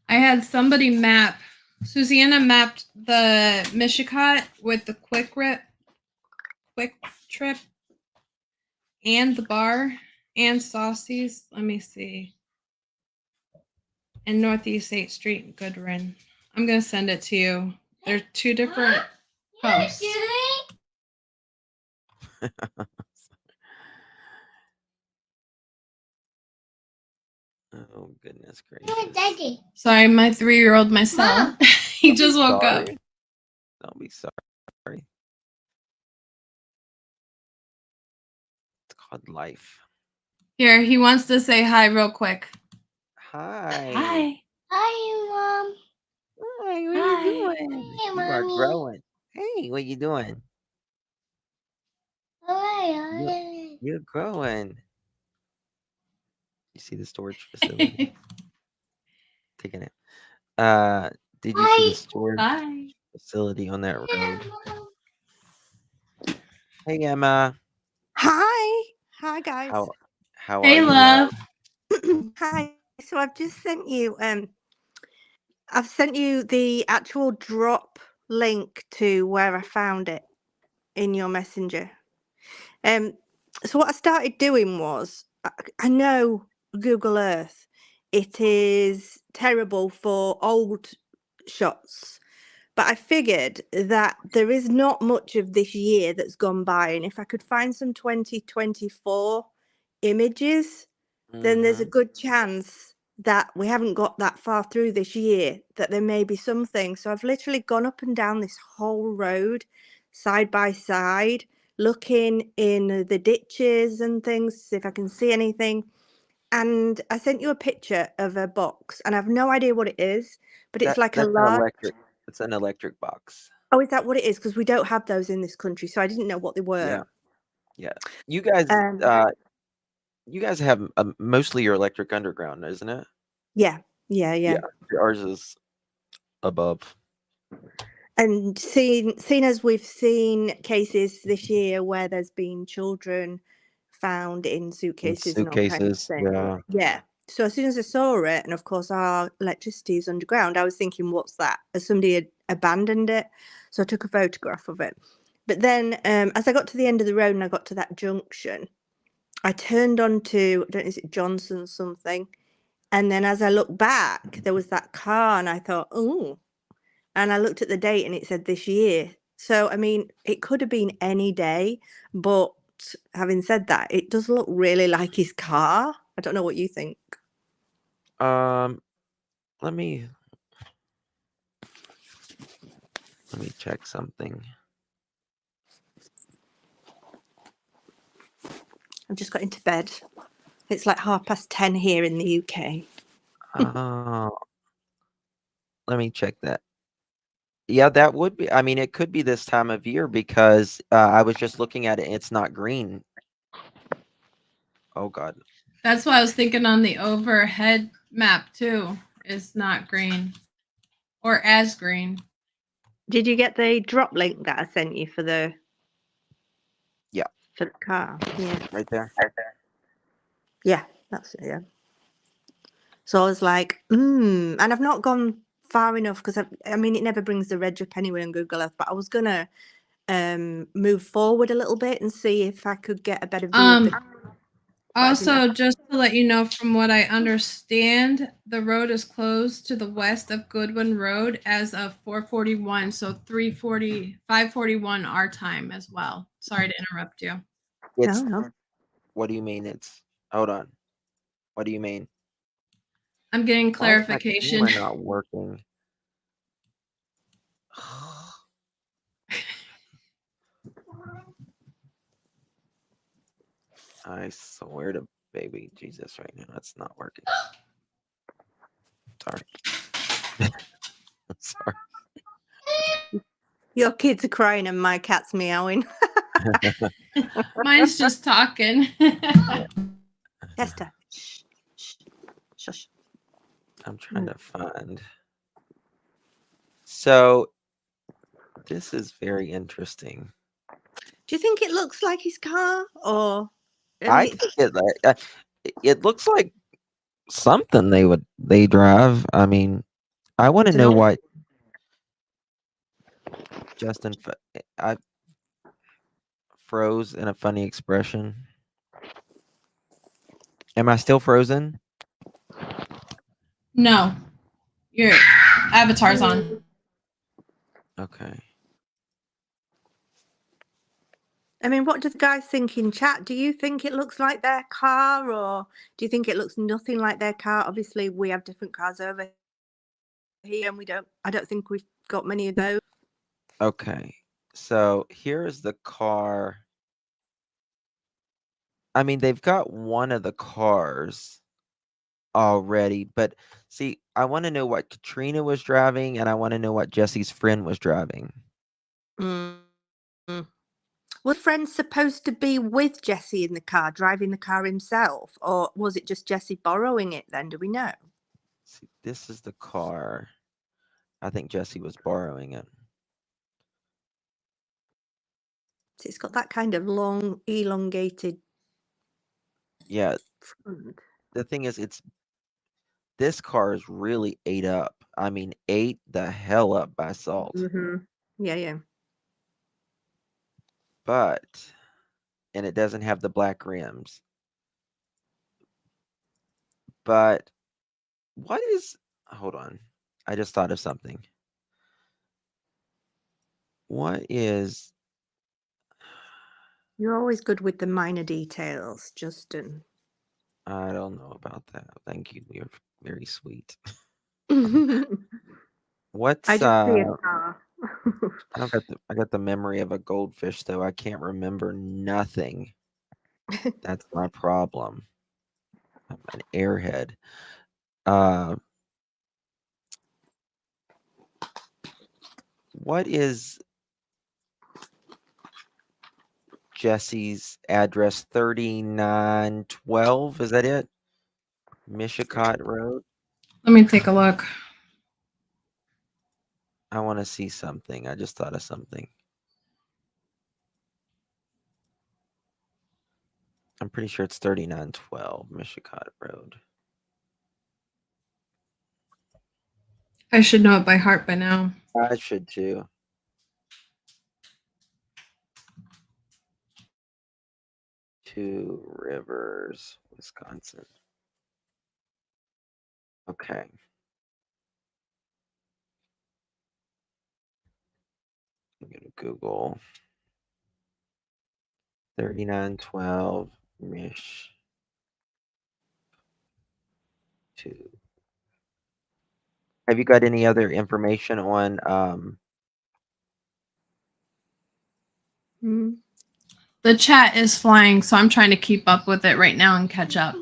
I had somebody map. Susanna mapped the Mishicot with the quick trip, and the bar, and Saucy's. Let me see. And Northeast 8th Street in Goodwin. I'm gonna send it to you. They're two different posts. Oh, goodness gracious. Sorry, my 3-year-old myself. He just woke up. Don't be sorry. It's called life. Here, he wants to say hi real quick. Hi. Hi. Hi, Mom. Hi, what Hi. are you doing? Hey, You are Mommy. growing. Hey, what you doing? Hi. You're growing. You see the storage facility? Taking it. Did you see the storage Bye. facility on that road? Hey, Emma. Hi guys. How Hey, are you? love. Hi. So I've sent you the actual drop link to where I found it in your messenger. So what I started doing was I know Google Earth, it is terrible for old shots. But I figured that there is not much of this year that's gone by, and if I could find some 2024 images, then there's a good chance that we haven't got that far through this year, that there may be something. So I've literally gone up and down this whole road side by side, looking in the ditches and things to see if I can see anything. And I sent you a picture of a box, and I've no idea what it is, but it's like a That's an large. electric. It's an electric box. Oh, is that what it is? Because we don't have those in this country, so I didn't know what they were. Yeah. You guys, Um, have mostly your electric underground, isn't it? yeah. Ours is above. And seen as we've seen cases this year where there's been children found in In suitcases and all kinds of suitcases. things. Yeah. Yeah. So as soon as I saw it, and of course our electricity is underground, I was thinking, what's that? Has somebody had abandoned it? So I took a photograph of it. But then as I got to the end of the road and I got to that junction, I turned onto, I don't know, is it Johnson something? And then as I looked back, there was that car, and I thought, oh. And I looked at the date, and it said this year. So, I mean, it could have been any day, but having said that, it does look really like his car. I don't know what you think. Let me check something. I've just got into bed. It's like 10:30 here in the UK. Oh, let me check that. Yeah, that would be. I mean, it could be this time of year because I was just looking at it. And it's not green. Oh God. That's what I was thinking on the overhead map too. Is not green or as green. Did you get the drop link that I sent you for the Yeah. for the car? Yeah. Right there. Yeah, that's it. Yeah. So I was like, and I've not gone far enough because I mean, it never brings the reg up anyway on Google Earth, but I was gonna move forward a little bit and see if I could get a better view of the. But I didn't Also, have- just to let you know, from what I understand, the road is closed to the west of Goodwin Road as of 4:41, so 5:41 our time as well. Sorry to interrupt you. It's. No. What do you mean? It's. Hold on. What do you mean? I'm getting Why is my clarification. camera not working? I swear to baby Jesus right now, it's not working. Your kids are crying and my cat's meowing. Mine's just talking. Tester. Shh. Shh. Shush. I'm trying to find. So this is very interesting. Do you think it looks like his car, or? I think it looks like something they drive. I mean, I want to It's an know old- what Justin. I froze in a funny expression. Am I still frozen? No, your avatar's on. Okay. I mean, what do the guys think in chat? Do you think it looks like their car, or do you think it looks nothing like their car? Obviously, we have different cars over here, and I don't think we've got many of those. Okay. So here's the car. I mean, they've got one of the cars already, but see, I want to know what Katrina was driving, and I want to know what Jesse's friend was driving. Mm. Was friend supposed to be with Jesse in the car, driving the car himself, or was it just Jesse borrowing it then? Do we know? See, this is the car. I think Jesse was borrowing it. It's got that kind of long, elongated Yeah, front. the thing is, this car is really ate up. I mean, ate the hell up by salt. Mm-hmm. Yeah. And it doesn't have the black rims. But hold on. I just thought of something. What is, You're always good with the minor details, Justin. I don't know about that. Thank you. You're very sweet. I What's, just see a car. I got the memory of a goldfish, though. I can't remember nothing. That's my problem. I'm an airhead. What is Jesse's address? 3912, is that it? Mishicot Road? Let me take a look. I want to see something. I just thought of something. I'm pretty sure it's 3912 Mishicot Road. I should know it by heart by now. I should too. Two Rivers, Wisconsin. Okay. I'm going to Google 3912 Mish 2. Have you got any other information on Mm. The chat is flying, so I'm trying to keep up with it right now and catch up.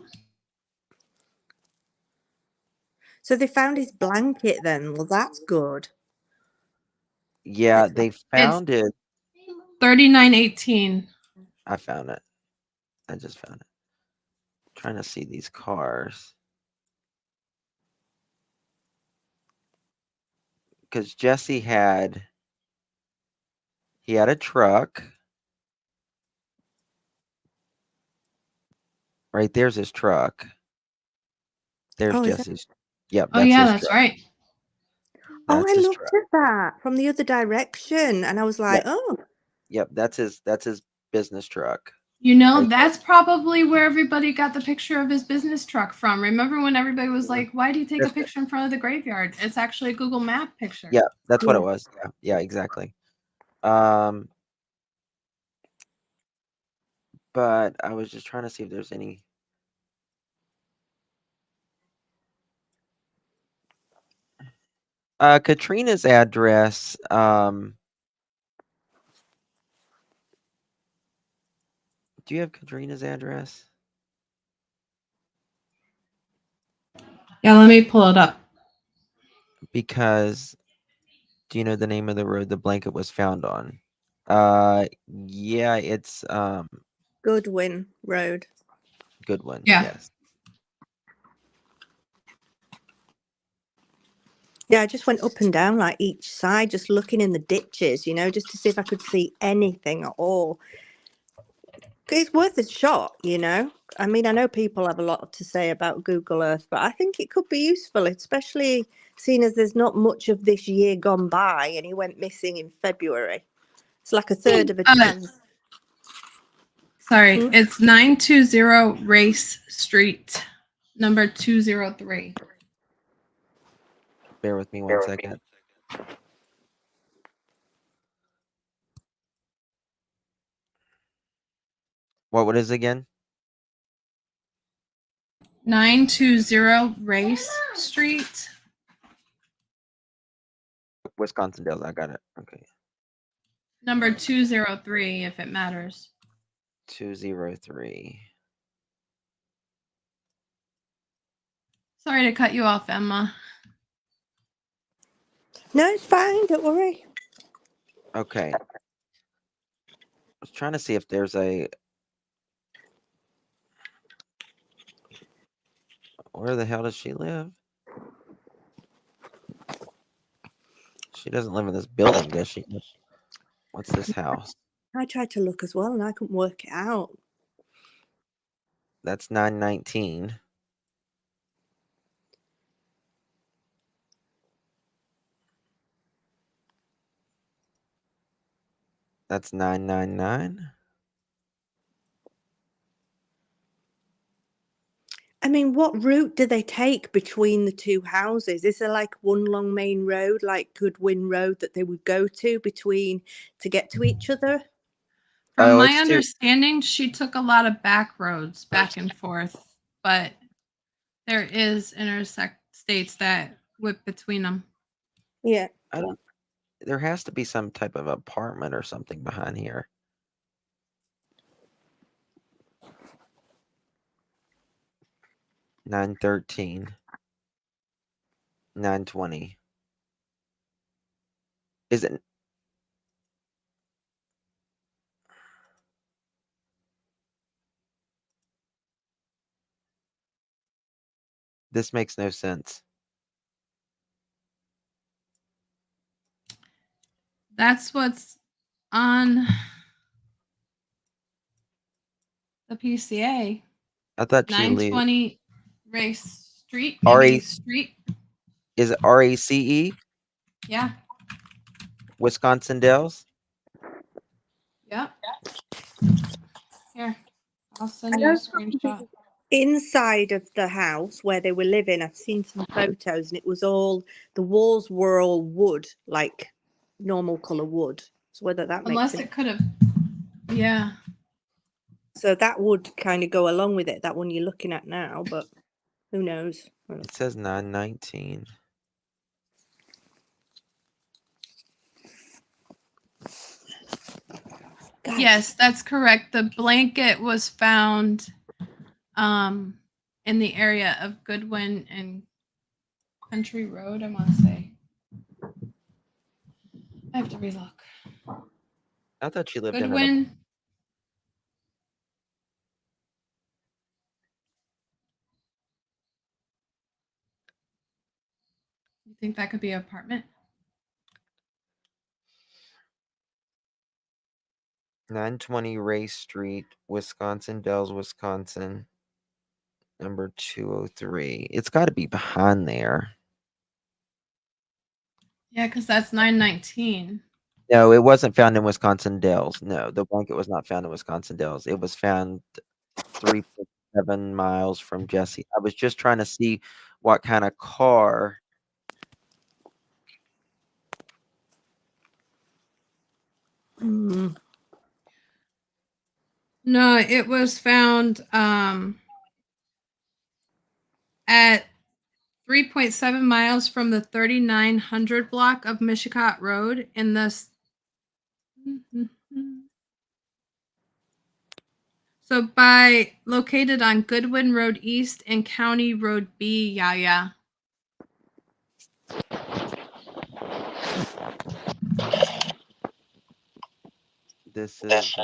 So they found his blanket then. Well, that's good. yeah, they found it. 3918. I found it. I just found it. Trying to see these cars. Because Jesse had a truck. Right there's his truck. There's Oh, is that- Jesse's. Yep, Oh, that's yeah, his that's truck. right. Oh, That's I his looked truck. at that from the other direction, and I was like, oh. Yep, that's his business truck. You know, Right there. that's probably where everybody got the picture of his business truck from. Remember when everybody was like, why do you take a picture in front of the graveyard? It's actually a Google Map picture. Yeah, that's what Yeah. it was. Yeah, exactly. But I was just trying to see if there's any. Katrina's address. Do you have Katrina's address? Yeah, let me pull it up. Because Do you know the name of the road the blanket was found on? Yeah, it's Goodwin Road. Goodwin. Yeah. Yes. Yeah, I just went up and down like each side, just looking in the ditches, you know, just to see if I could see anything at all. 'Cause it's worth a shot, you know. I mean, I know people have a lot to say about Google Earth, but I think it could be useful, especially seeing as there's not much of this year gone by and he went missing in February. It's like a third of a chance. Sorry, Hmm? it's 920 Race Street, number 203. Bear with me 1 second. What is it again? 920 Race Street. Wisconsin Dells. I got it. Okay. Number 203, if it matters. 203. Sorry to cut you off, Emma. No, it's fine. Don't worry. Okay. I was trying to see if there's a. Where the hell does she live? She doesn't live in this building, does she? What's this house? I tried to look as well and I couldn't work it out. That's 919. That's 999. I mean, what route do they take between the two houses? Is there like one long main road, like Goodwin Road, that they would go to between to get to each other? From my it's two. understanding, she took a lot of back roads back and forth, but there is states that whip between them. Yeah. I don't. There has to be some type of apartment or something behind here. $913. $920. Is it? This makes no sense. That's what's on the PCA. I thought she lived. 920 Race Street, maybe Street. Is it RACE? Yeah. Wisconsin Dells? Yep. Here, I'll send you a screenshot. Inside of the house where they were living, I've seen some photos and it was all, the walls were all wood, like normal color wood. So whether that makes Unless sense. it could have, yeah. So that would kind of go along with it, that one you're looking at now, but who knows? It says 919. Guys, Yes, that's correct. The blanket was found in the area of Goodwin and Country Road, I want to say. I have to relook. I thought she lived in Goodwin. You think that could be an apartment? 920 Race Street, Wisconsin Dells, Wisconsin. Number 203. It's got to be behind there. Yeah, because that's 919. No, it wasn't found in Wisconsin Dells. No, the blanket was not found in Wisconsin Dells. It was found 3.7 miles from Jesse. I was just trying to see what kind of car. Mm. No, it was found at 3.7 miles from the 3900 block of Mishicot Road in the. So located on Goodwin Road East and County Road B, yeah. This is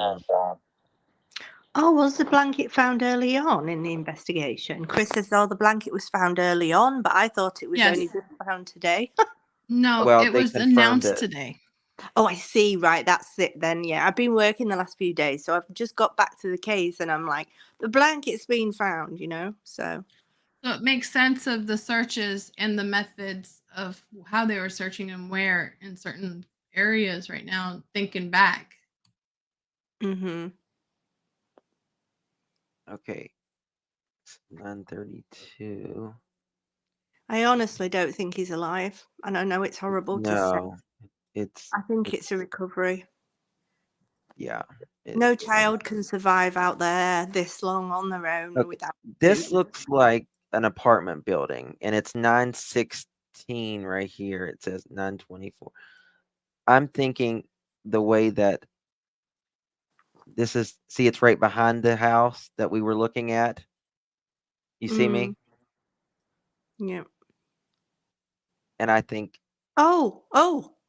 Oh, was the blanket found early on in the investigation? Chris says, oh, the blanket was found early on, but I thought it was Yes. only just found today. No, Well, it they was confirmed announced it. today. Oh, I see. Right. That's it then. Yeah. I've been working the last few days. So I've just got back to the case and I'm like, the blanket's been found, you know? So. So it makes sense of the searches and the methods of how they were searching and where in certain areas right now, thinking back. Mm-hmm. Okay. 9:32. I honestly don't think he's alive. And I know it's horrible to say. No, it's I think it's a recovery. yeah. No it's, child can survive out there this long on their own Okay, without This food. looks like an apartment building, and it's 916 right here. It says 924. I'm thinking the way that this is. See, it's right behind the house that we were looking at. You see me? Yeah. And I think Oh,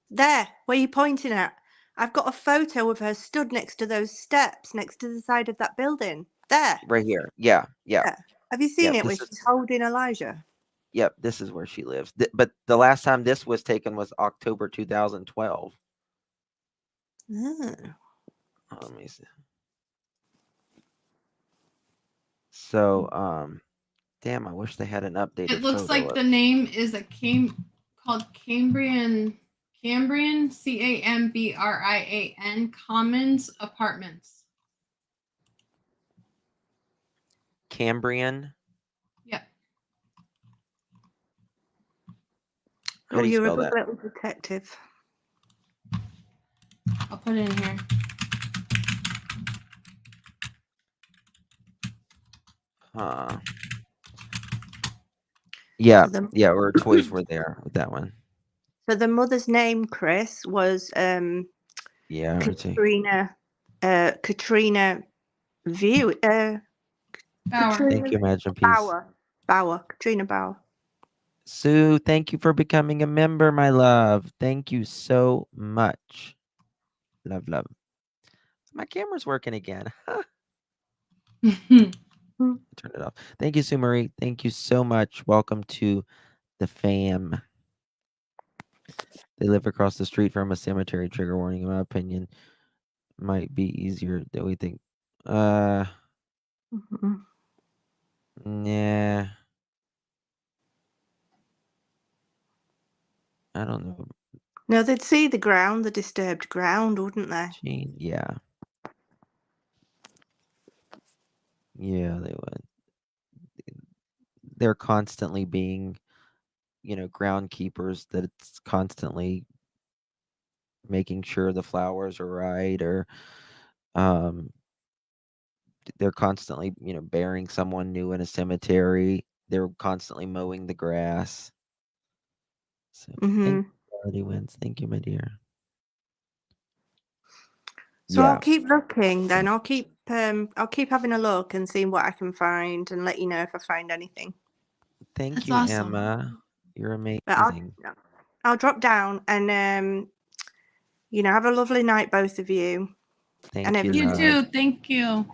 there. Where are you pointing at? I've got a photo of her stood next to those steps next to the side of that building. There. right here. Yeah. Yeah. Have you seen it when This she's is holding Elijah? This is where she lives. But the last time this was taken was October 2012. Oh. Let me see. So, damn, I wish they had an updated It looks photo like of the name is called Cambrian Cambrian Commons Apartments. Cambrian. Yep. How Oh, do you you're a spell good that? little detective. I'll put it in here. Huh. Yeah, So the, yeah, our toys were there with that one. so the mother's name, Chris, was Yeah, I see. Katrina View. Bauer. Thank you, Imagine Peace. Katrina Bauer. Sue, thank you for becoming a member, my love. Thank you so much. Love, love. My camera's working again. Turn it off. Thank you, Sue Marie. Thank you so much. Welcome to the fam. They live across the street from a cemetery. Trigger warning, in my opinion, might be easier than we think. Nah. I don't know. No, they'd see the ground, the disturbed ground, wouldn't they? Yeah. Yeah, they would. They're constantly being, groundkeepers, that it's constantly making sure the flowers are right, or they're constantly, burying someone new in a cemetery. They're constantly mowing the grass. So thank you, Quality Wins. Thank you, my dear. So I'll Yeah. keep looking then. I'll keep having a look and seeing what I can find and let you know if I find anything. Thank That's you, awesome. Emma. You're But amazing. I'll drop down and have a lovely night, both of you. Thank and you, You love. too. Thank you.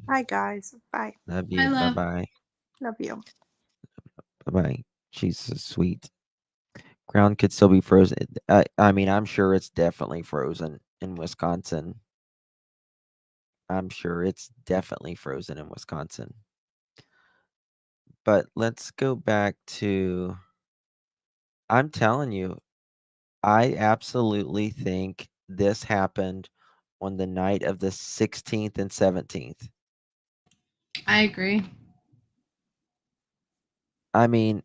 Bye, guys. Bye. Love Bye, you. love. Bye-bye. Love you. Bye-bye. She's so sweet. Ground could still be frozen. I mean, I'm sure it's definitely frozen in Wisconsin. I'm sure it's definitely frozen in Wisconsin. But let's go back to, I'm telling you, I absolutely think this happened on the night of the 16th and 17th. I agree. I mean,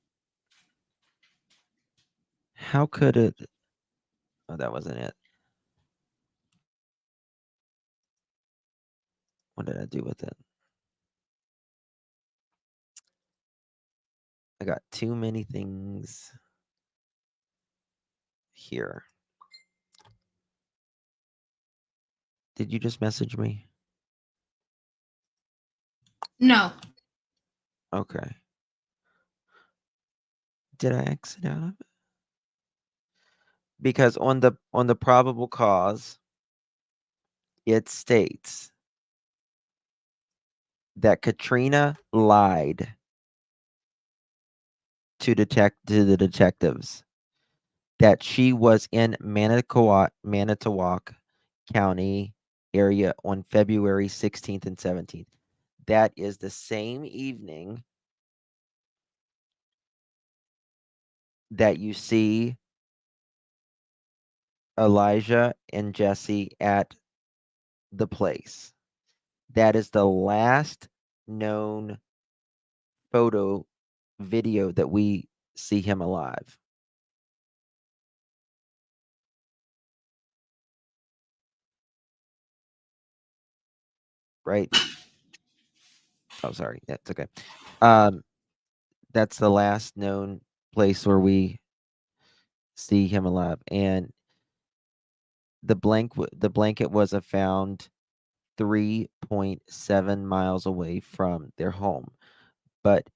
how could it? Oh, that wasn't it. What did I do with it? I got too many things here. Did you just message me? No. Okay. Did I exit out of it? Because on the probable cause, it states that Katrina lied to the detectives that she was in Manitowoc County area on February 16th and 17th. That is the same evening that you see Elijah and Jesse at the place. That is the last known video that we see him alive. Right? Oh, sorry. That's okay. That's the last known place where we see him alive, and the blanket was found 3.7 miles away from their home. But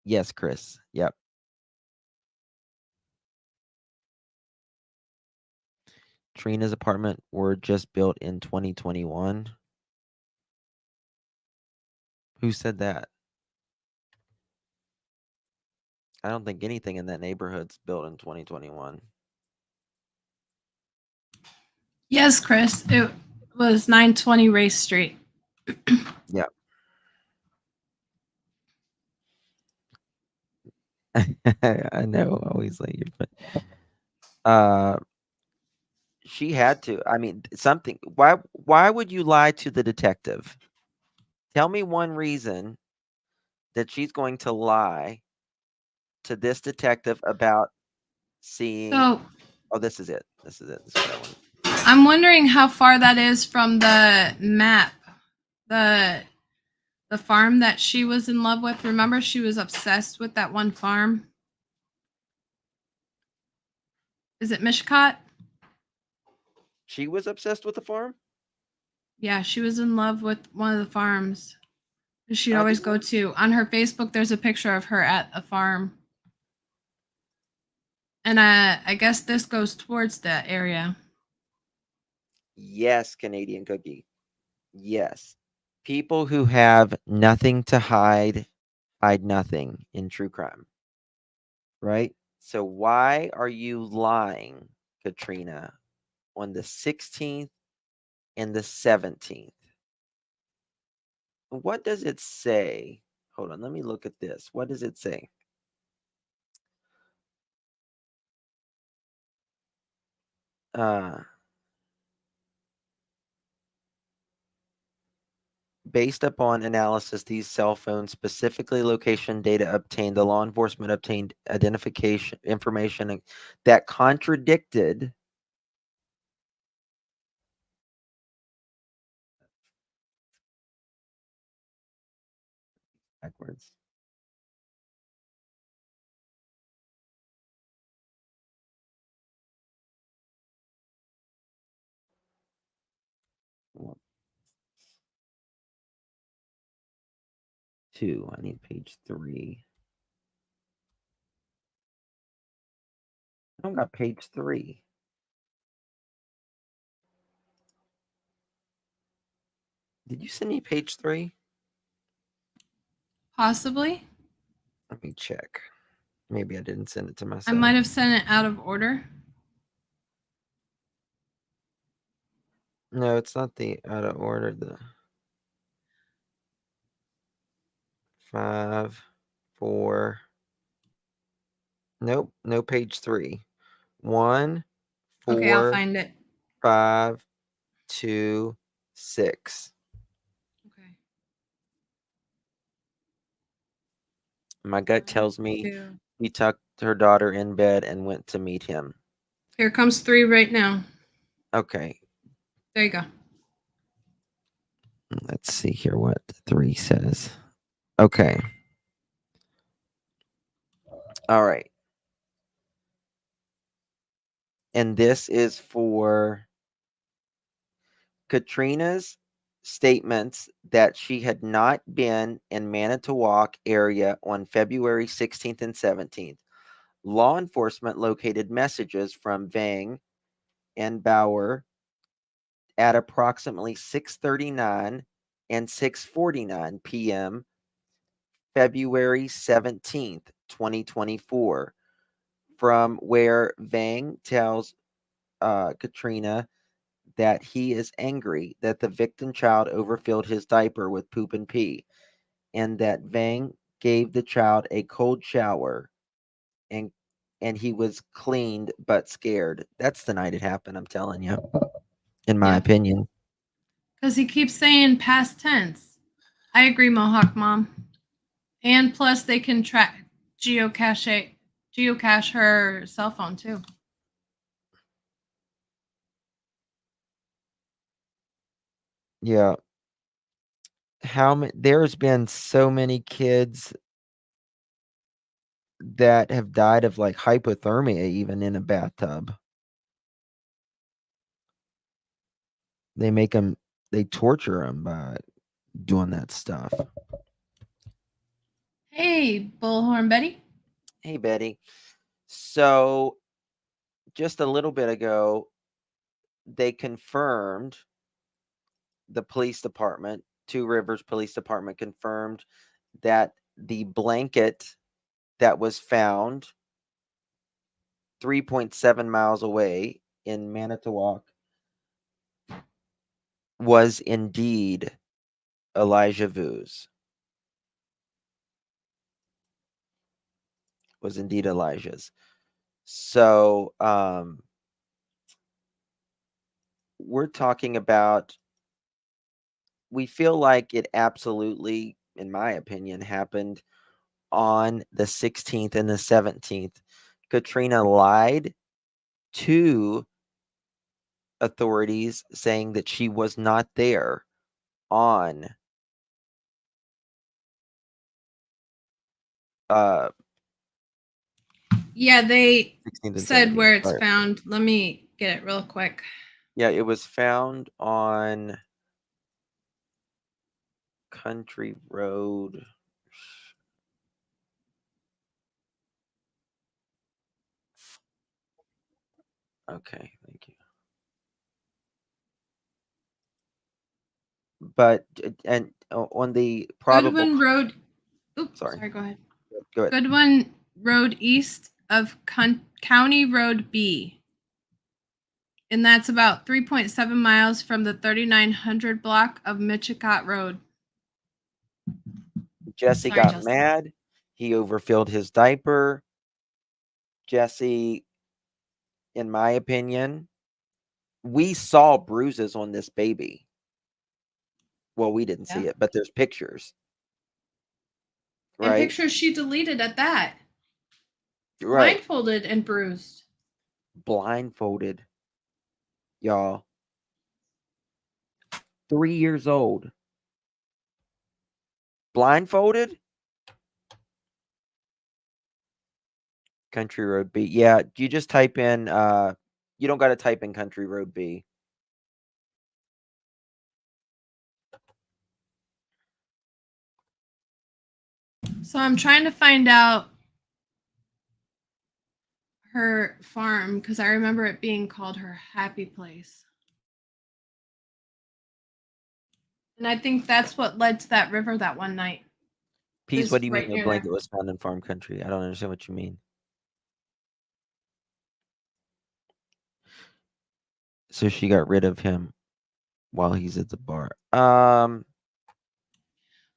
yes, Chris. Yep. Trina's apartment were just built in 2021. Who said that? I don't think anything in that neighborhood's built in 2021. Yes, Chris. It was 920 Race Street. Yeah. I know. Always like she had to. I mean, something. Why would you lie to the detective? Tell me one reason that she's going to lie to this detective about seeing. So Oh, this is it. This is what I want. I'm wondering how far that is from the map. The farm that she was in love with. Remember, she was obsessed with that one farm. Is it Mishkat? She was obsessed with the farm? Yeah, she was in love with one of the farms she'd I always did go not- to. On her Facebook, there's a picture of her at a farm. And I guess this goes towards that area. Yes, Canadian Cookie. Yes. People who have nothing to hide nothing in true crime. Right? So why are you lying, Katrina, on the 16th and the 17th? What does it say? Hold on, let me look at this. What does it say? Based upon analysis, these cell phones, specifically location data obtained, the law enforcement obtained identification information that contradicted backwards. One, two, I need page 3. I don't got page 3. Did you send me page 3? Possibly. Let me check. Maybe I didn't send it to myself. I might have sent it out of order. No, it's not the out of order. The 5, 4. Nope, no page 3. 1, 4. Okay, I'll find it. 5, 2, 6. Okay. My gut 1, tells me 2. he tucked her daughter in bed and went to meet him. Here comes 3 right now. Okay, There you go. let's see here what 3 says. Okay. All right. And this is for Katrina's statements that she had not been in Manitowoc area on February 16th and 17th. Law enforcement located messages from Vang and Bauer at approximately 6:39 and 6:49 p.m. February 17th, 2024, from where Vang tells Katrina that he is angry that the victim child overfilled his diaper with poop and pee, and that Vang gave the child a cold shower, and he was cleaned but scared. That's the night it happened, I'm telling you, in my Yeah. opinion. Because he keeps saying past tense. I agree, Mohawk Mom. And plus, they can track geocache her cell phone too. Yeah. There's been so many kids that have died of like hypothermia even in a bathtub. They torture them by doing that stuff. Hey, Bullhorn Betty. Hey, Betty. So just a little bit ago, they confirmed, the police department, Two Rivers Police Department confirmed that the blanket that was found 3.7 miles away in Manitowoc was indeed Elijah Vue's. Was indeed Elijah's. So we're talking about, we feel like it absolutely, in my opinion, happened on the 16th and the 17th. Katrina lied to authorities saying that she was not there on Yeah, they 16th and said 17th. where it's Right. found. Let me get it real quick. Yeah, it was found on Country Road. Okay, thank you. But and on the probable Goodwin Road. Oops, sorry. sorry, go ahead. Go ahead. Goodwin Road east of County Road B. And that's about 3.7 miles from the 3900 block of Michicot Road. Jesse Sorry, got Justin. mad. He overfilled his diaper. Jesse, in my opinion, we saw bruises on this baby. Well, we didn't see Yeah. it, but there's pictures. And Right? pictures she deleted at that. Right. Blindfolded and bruised. Blindfolded. Y'all. 3 years old. Blindfolded? Country Road B. Yeah, you just type in you don't got to type in Country Road B. So I'm trying to find out her farm because I remember it being called her happy place. And I think that's what led to that river that one night. Peace, Is what do you right mean the near blanket there. was found in farm country? I don't understand what you mean. So she got rid of him while he's at the bar.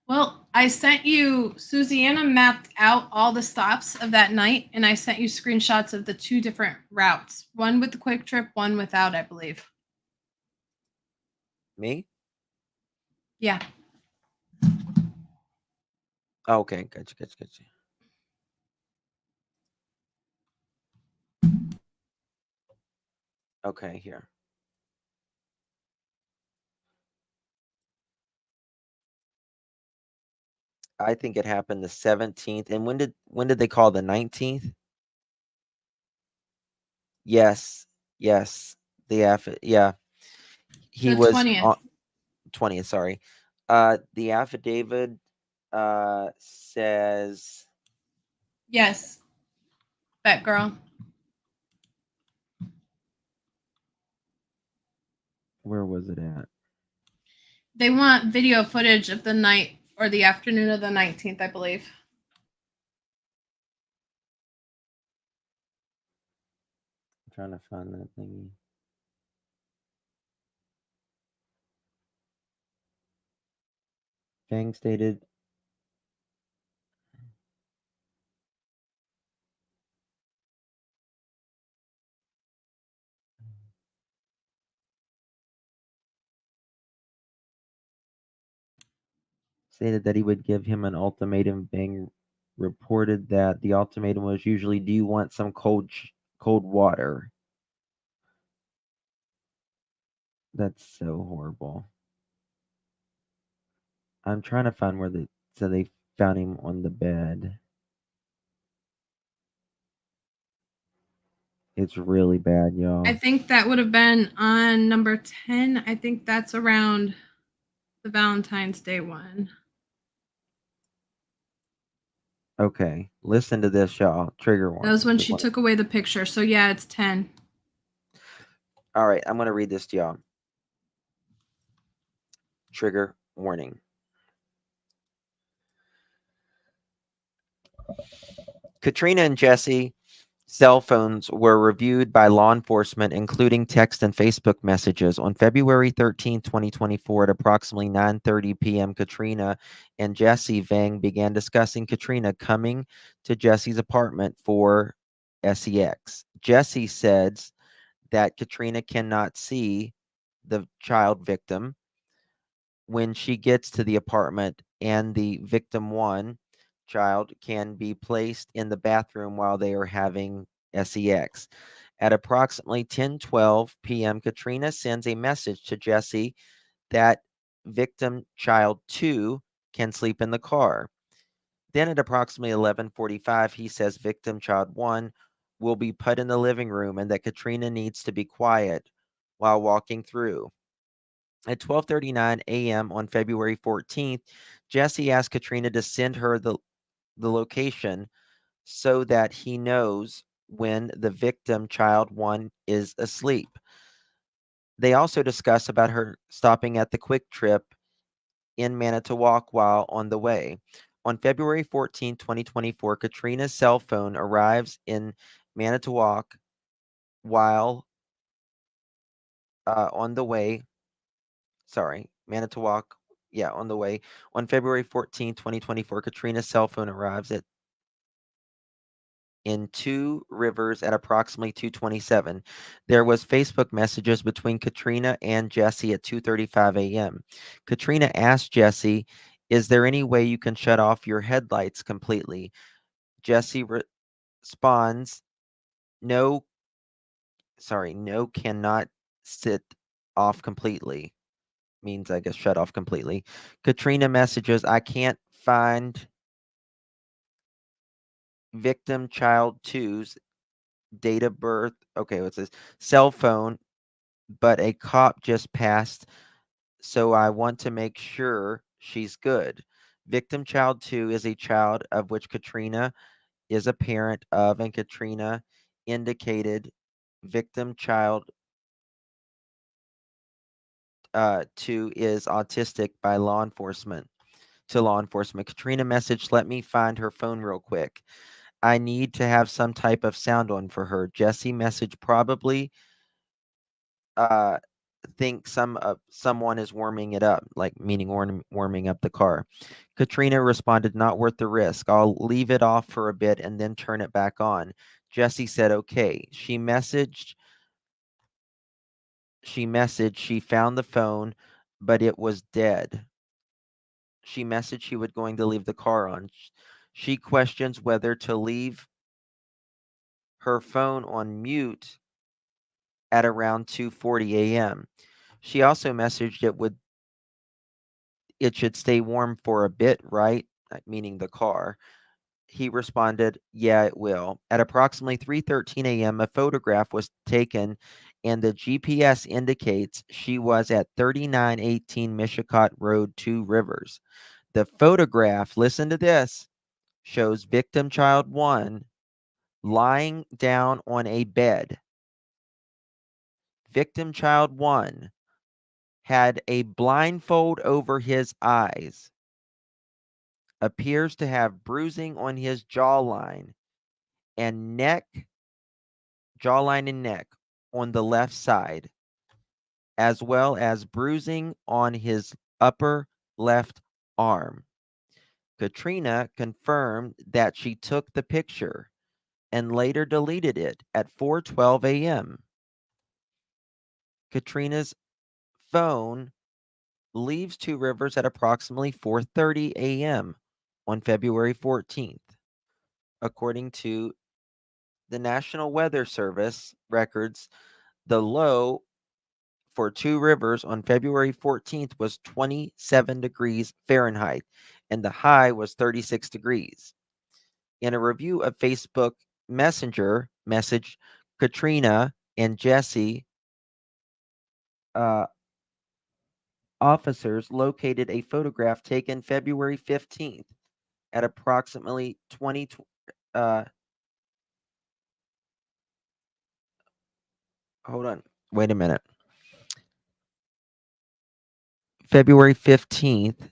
Well, I sent you, Susanna mapped out all the stops of that night, and I sent you screenshots of the two different routes. One with the quick trip, one without, I believe. Me? Yeah. Oh, okay, gotcha. Okay, here. I think it happened the 17th. And when did they call the 19th? Yes. Yeah. He The was 20th. on 20th, sorry. The affidavit says Yes. That girl. Where was it at? They want video footage of the night or the afternoon of the 19th, I believe. I'm trying to find that thingy. Fang stated that he would give him an ultimatum. Bang reported that the ultimatum was usually, do you want some cold water? That's so horrible. I'm trying to find where they found him on the bed. It's really bad, y'all. I think that would have been on number 10. I think that's around the Valentine's Day one. Okay, listen to this, y'all. Trigger warning. That was when she took away the picture. So yeah, it's 10. All right, I'm going to read this to y'all. Trigger warning. Katrina and Jesse cell phones were reviewed by law enforcement, including text and Facebook messages. On February 13, 2024, at approximately 9:30 p.m., Katrina and Jesse Vang began discussing Katrina coming to Jesse's apartment for sex. Jesse says that Katrina cannot see the child victim when she gets to the apartment, and the victim one child can be placed in the bathroom while they are having sex. At approximately 10:12 p.m., Katrina sends a message to Jesse that victim child 2 can sleep in the car. Then at approximately 11:45, he says victim child 1 will be put in the living room and that Katrina needs to be quiet while walking through. At 12:39 a.m. on February 14th, Jesse asked Katrina to send her the location so that he knows when the victim child 1 is asleep. They also discuss about her stopping at the Quick Trip in Manitowoc while on the way. On February 14, 2024, Katrina's cell phone arrives in Manitowoc while on the way. Manitowoc. Yeah, on the way. On February 14, 2024, Katrina's cell phone arrives in Two Rivers at approximately 2:27. There was Facebook messages between Katrina and Jesse at 2:35 a.m. Katrina asked Jesse, "Is there any way you can shut off your headlights completely?" Jesse responds, "No, cannot sit off completely." Means, I guess, shut off completely. Katrina messages, "I can't find victim child 2's date of birth." Okay, what's this? Cell phone, but a cop just passed, so I want to make sure she's good. Victim child 2 is a child of which Katrina is a parent of, and Katrina indicated victim child 2 is autistic by law enforcement. To law enforcement, Katrina messaged, "Let me find her phone real quick. I need to have some type of sound on for her." Jesse messaged, "Probably think someone is warming it up," like meaning warming up the car. Katrina responded, "Not worth the risk. I'll leave it off for a bit and then turn it back on." Jesse said, "Okay." She messaged she found the phone, but it was dead. She messaged she was going to leave the car on. She questions whether to leave her phone on mute at around 2:40 a.m. She also messaged it should stay warm for a bit, right? Meaning the car. He responded, "Yeah, it will." At approximately 3:13 a.m., a photograph was taken and the GPS indicates she was at 3918 Mishicot Road, Two Rivers. The photograph, listen to this, shows victim child 1 lying down on a bed. Victim child 1 had a blindfold over his eyes, appears to have bruising on his jawline and neck on the left side, as well as bruising on his upper left arm. Katrina confirmed that she took the picture and later deleted it at 4:12 a.m. Katrina's phone leaves Two Rivers at approximately 4:30 a.m. on February 14th. According to the National Weather Service records, the low for Two Rivers on February 14th was 27 degrees Fahrenheit, and the high was 36 degrees. In a review of Facebook Messenger message, Katrina and Jesse officers located a photograph taken February 15th at approximately 20. Hold on. Wait a minute. February 15th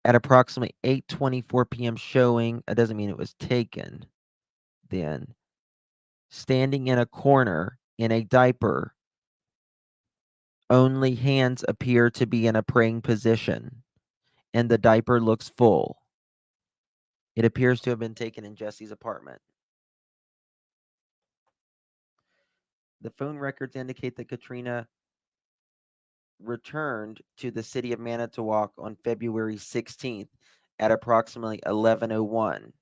at approximately 8:24 p.m. showing, it doesn't mean it was taken then, standing in a corner in a diaper. Only hands appear to be in a praying position, and the diaper looks full. It appears to have been taken in Jesse's apartment. The phone records indicate that Katrina returned to the city of Manitowoc on February 16th at approximately 11:01.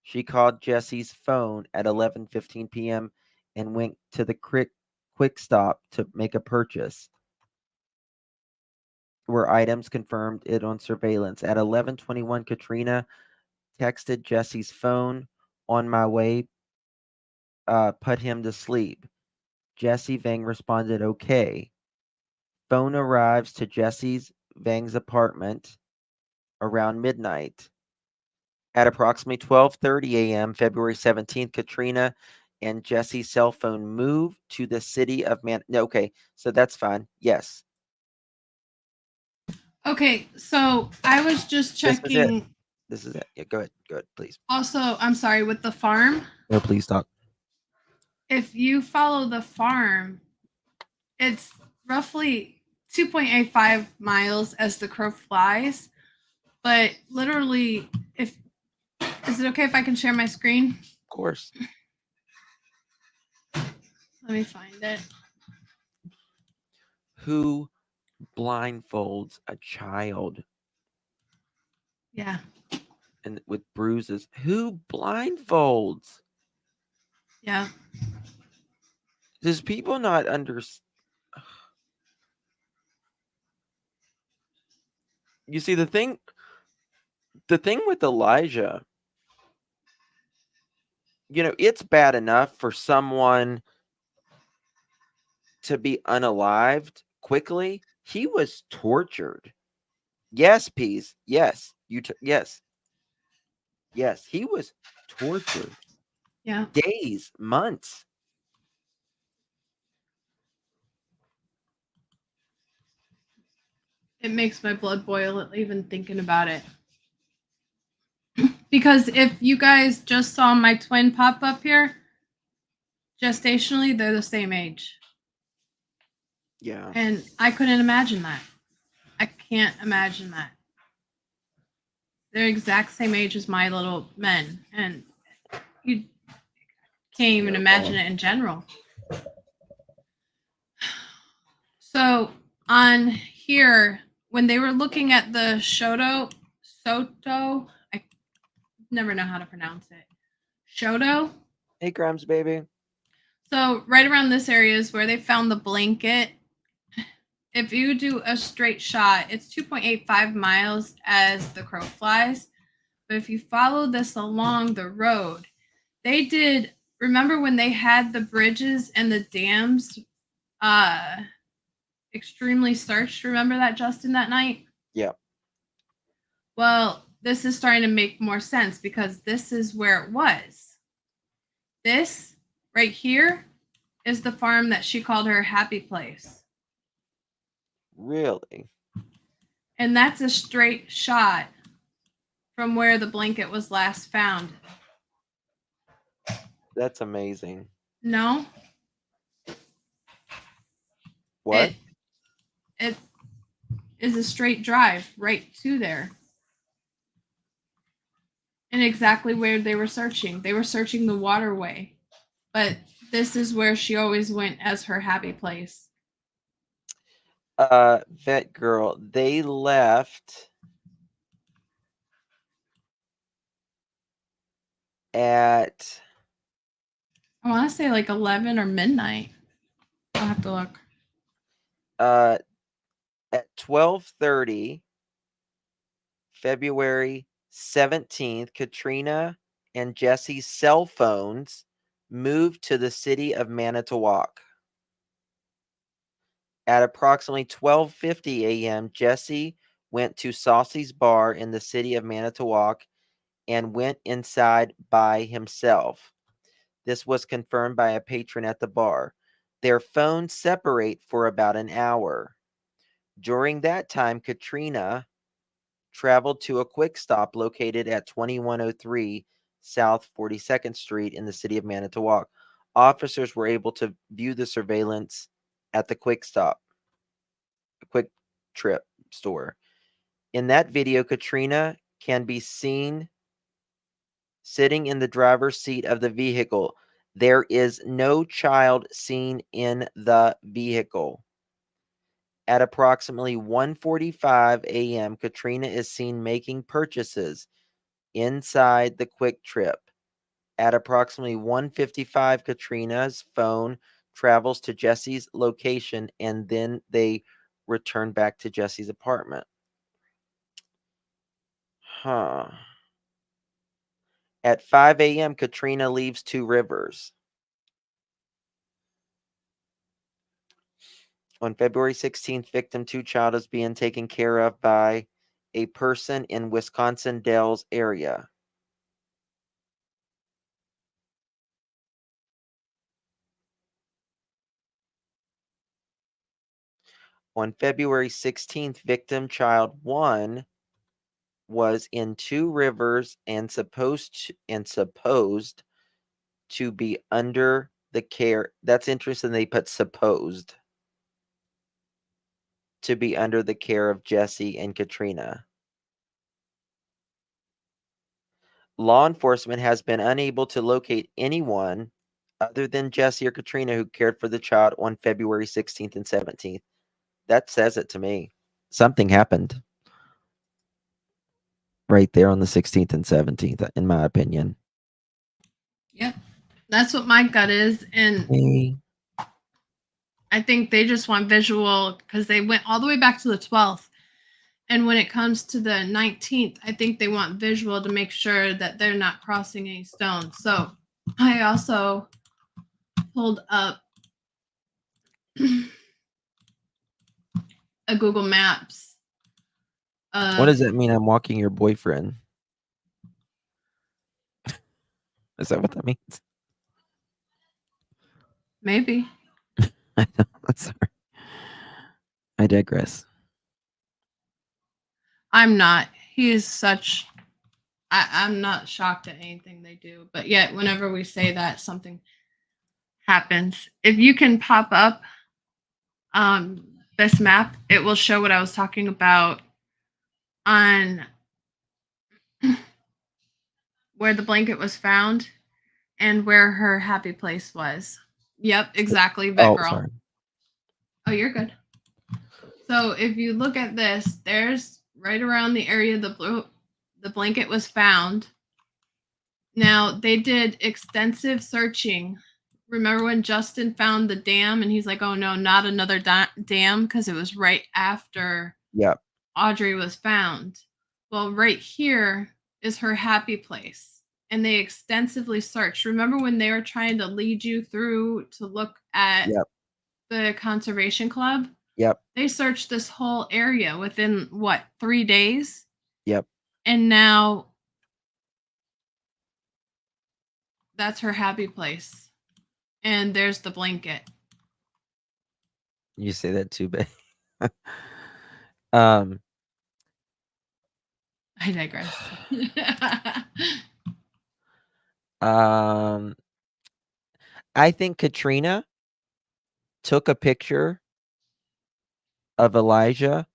She called Jesse's phone at 11:15 p.m. and went to the quick stop to make a purchase, where items confirmed it on surveillance. At 11:21, Katrina texted Jesse's phone, "On my way, put him to sleep." Jesse Vang responded, "Okay." Phone arrives to Vang's apartment around midnight. At approximately 12:30 a.m., February 17th, Katrina and Jesse's cell phone moved to the city of Okay, so that's fine. Yes. Okay, so I was just checking. This is it. Yeah, go ahead. Go ahead, please. Also, I'm sorry, with the farm. No, please talk. If you follow the farm, it's roughly 2.85 miles as the crow flies. But literally, is it okay if I can share my screen? Of course. Let me find it. Who blindfolds a child? Yeah. And with bruises? Who blindfolds? Yeah. Does people not understand? You see, the thing with Elijah, it's bad enough for someone to be unalived quickly. He was tortured. Yes, Peas. Yes. Yes. Yes, he was tortured. Yeah. Days, months. It makes my blood boil even thinking about it. Because if you guys just saw my twin pop up here, gestationally, they're the same age. Yeah. And I couldn't imagine that. I can't imagine that. They're exact same age as my little men. And you can't even imagine it in general. So on here, when they were looking at the Soto, I never know how to pronounce it. Shoto? Hey, Grimes, baby. So right around this area is where they found the blanket. If you do a straight shot, it's 2.85 miles as the crow flies. But if you follow this along the road, they did, remember when they had the bridges and the dams extremely searched? Remember that, Justin, that night? Yeah. Well, this is starting to make more sense because this is where it was. This right here is the farm that she called her happy place. Really? And that's a straight shot from where the blanket was last found. That's amazing. No? What? It is a straight drive right to there. And exactly where they were searching. They were searching the waterway. But this is where she always went as her happy place. Vet girl, they left at I want to say like 11 or midnight. I'll have to look. at 12:30 February 17th. Katrina and Jesse's cell phones moved to the city of Manitowoc. At approximately 12:50 a.m., Jesse went to Saucy's bar in the city of Manitowoc and went inside by himself. This was confirmed by a patron at the bar. Their phones separate for about an hour. During that time, Katrina traveled to a quick stop located at 2103 South 42nd Street in the city of Manitowoc. Officers were able to view the surveillance at the quick stop, a quick trip store. In that video, Katrina can be seen sitting in the driver's seat of the vehicle. There is no child seen in the vehicle. At approximately 1:45 a.m., Katrina is seen making purchases inside the Quick Trip. At approximately 1:55, Katrina's phone travels to Jesse's location, and then they return back to Jesse's apartment. At 5 a.m., Katrina leaves Two Rivers. On February 16th, victim 2 child is being taken care of by a person in Wisconsin Dells area. On February 16th, victim child 1 was in Two Rivers and supposed to be under the care. That's interesting. They put supposed to be under the care of Jesse and Katrina. Law enforcement has been unable to locate anyone other than Jesse or Katrina who cared for the child on February 16th and 17th. That says it to me. Something happened right there on the 16th and 17th, in my opinion. Yep. That's what my gut is. And Hey. I think they just want visual because they went all the way back to the 12th. And when it comes to the 19th, I think they want visual to make sure that they're not crossing any stones. So I also pulled up a Google Maps. What does that mean? I'm walking your boyfriend. Is that what that means? Maybe. I know. Sorry. I digress. I'm not. He is such. I'm not shocked at anything they do, but yet whenever we say that, something happens. If you can pop up this map, it will show what I was talking about on where the blanket was found and where her happy place was. Yep, exactly, vet girl. Sorry. Oh, you're good. So if you look at this, there's right around the area the blanket was found. Now, they did extensive searching. Remember when Justin found the dam and he's like, oh no, not another dam, because it was right after Audrey was found. Well, right here is her happy place. And they extensively searched. Remember when they were trying to lead you through to look at the conservation club? Yep. They searched this whole area within, 3 days? Yep. And now that's her happy place. And there's the blanket. You say that too, babe. um, I digress. um, I think Katrina took a picture of Elijah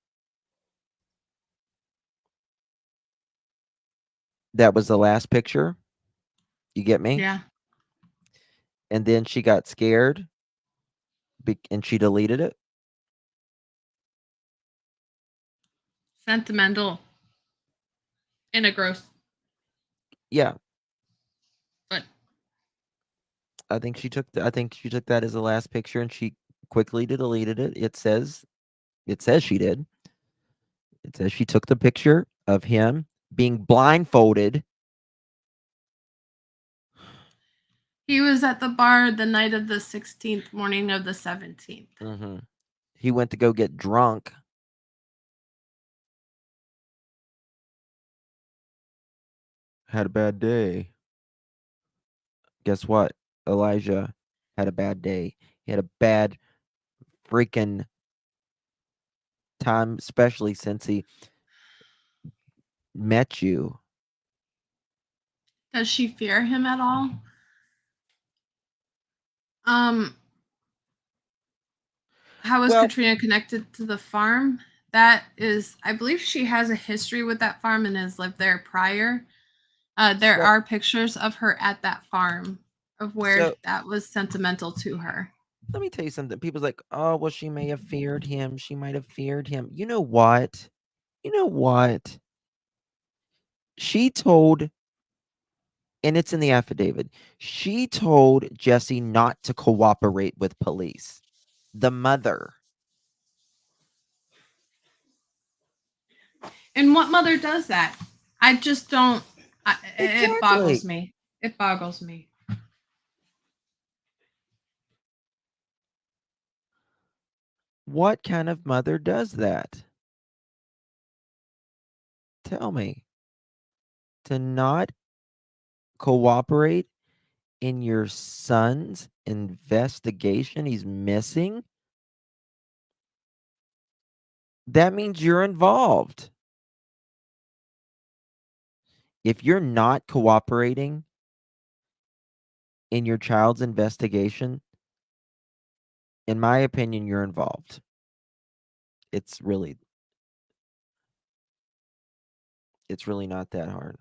that was the last picture. You get me? Yeah. And then she got scared and she deleted it. Sentimental. In a gross. Yeah, But I think she took that as the last picture and she quickly deleted it. It says she did. It says she took the picture of him being blindfolded. he was at the bar the night of the 16th, morning of the 17th. Mm-hmm. He went to go get drunk. Had a bad day. Guess what? Elijah had a bad day. He had a bad freaking time, especially since he met you. Does she fear him at all? How is Well, Katrina connected to the farm? That is, I believe she has a history with that farm and has lived there prior. There so, are pictures of her at that farm of where so that was sentimental to her. let me tell you something. People's like, oh, well, she may have feared him. She might have feared him. You know what? You know what? She told, and it's in the affidavit, she told Jesse not to cooperate with police. The mother. And what mother does that? I just don't. It boggles Exactly. me. It boggles me. What kind of mother does that? Tell me. To not cooperate in your son's investigation? He's missing? That means you're involved. If you're not cooperating in your child's investigation, in my opinion, you're involved. It's really not that hard.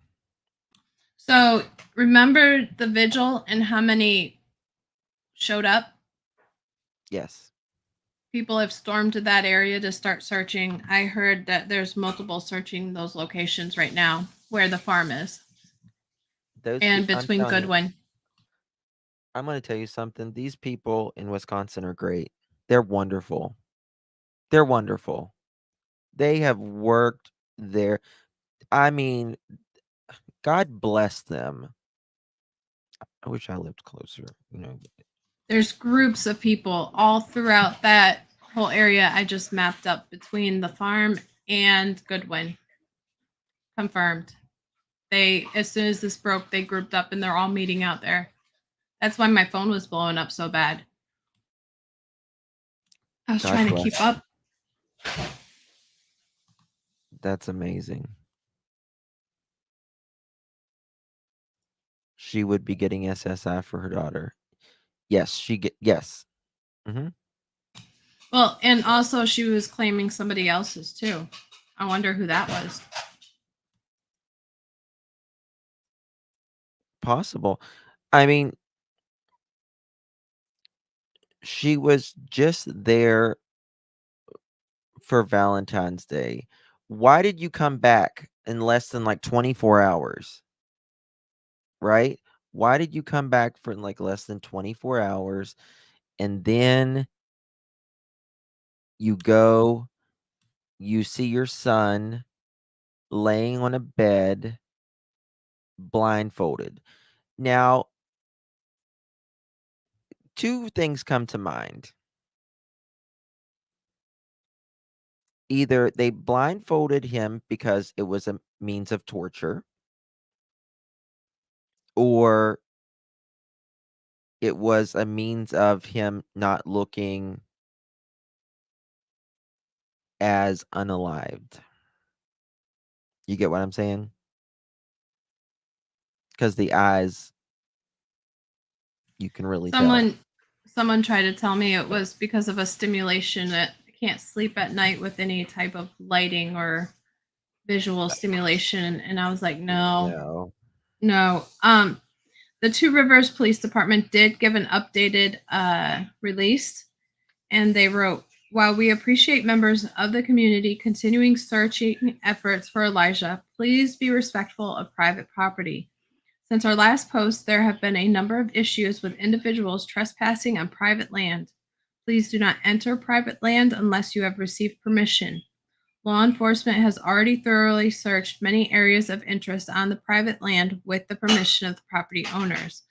So remember the vigil and how many showed up? Yes. People have stormed to that area to start searching. I heard that there's multiple searching those locations right now where the farm is and I'm between telling you, Goodwin. I'm going to tell you something. These people in Wisconsin are great. They're wonderful. They're wonderful. They have worked there. I mean, God bless them. I wish I lived closer, There's groups of people all throughout that whole area I just mapped up between the farm and Goodwin. Confirmed. They, as soon as this broke, they grouped up and they're all meeting out there. That's why my phone was blowing up so bad. I was God trying to bless. keep up. That's amazing. She would be getting SSI for her daughter. Yes, yes. Mm-hmm. Well, and also she was claiming somebody else's too. I wonder who that was. Possible. I mean, she was just there for Valentine's Day. Why did you come back in less than like 24 hours? Right? Why did you come back for like less than 24 hours and then you go, you see your son laying on a bed blindfolded? Now, two things come to mind. Either they blindfolded him because it was a means of torture, or it was a means of him not looking as unalived. You get what I'm saying? Because the eyes, you can really tell. Someone tried to tell me it was because of a stimulation that I can't sleep at night with any type of lighting or visual stimulation, and I was like, no. The Two Rivers Police Department did give an updated release, and they wrote, while we appreciate members of the community continuing searching efforts for Elijah, please be respectful of private property. Since our last post, there have been a number of issues with individuals trespassing on private land. Please do not enter private land unless you have received permission. Law enforcement has already thoroughly searched many areas of interest on the private land with the permission of the property owners.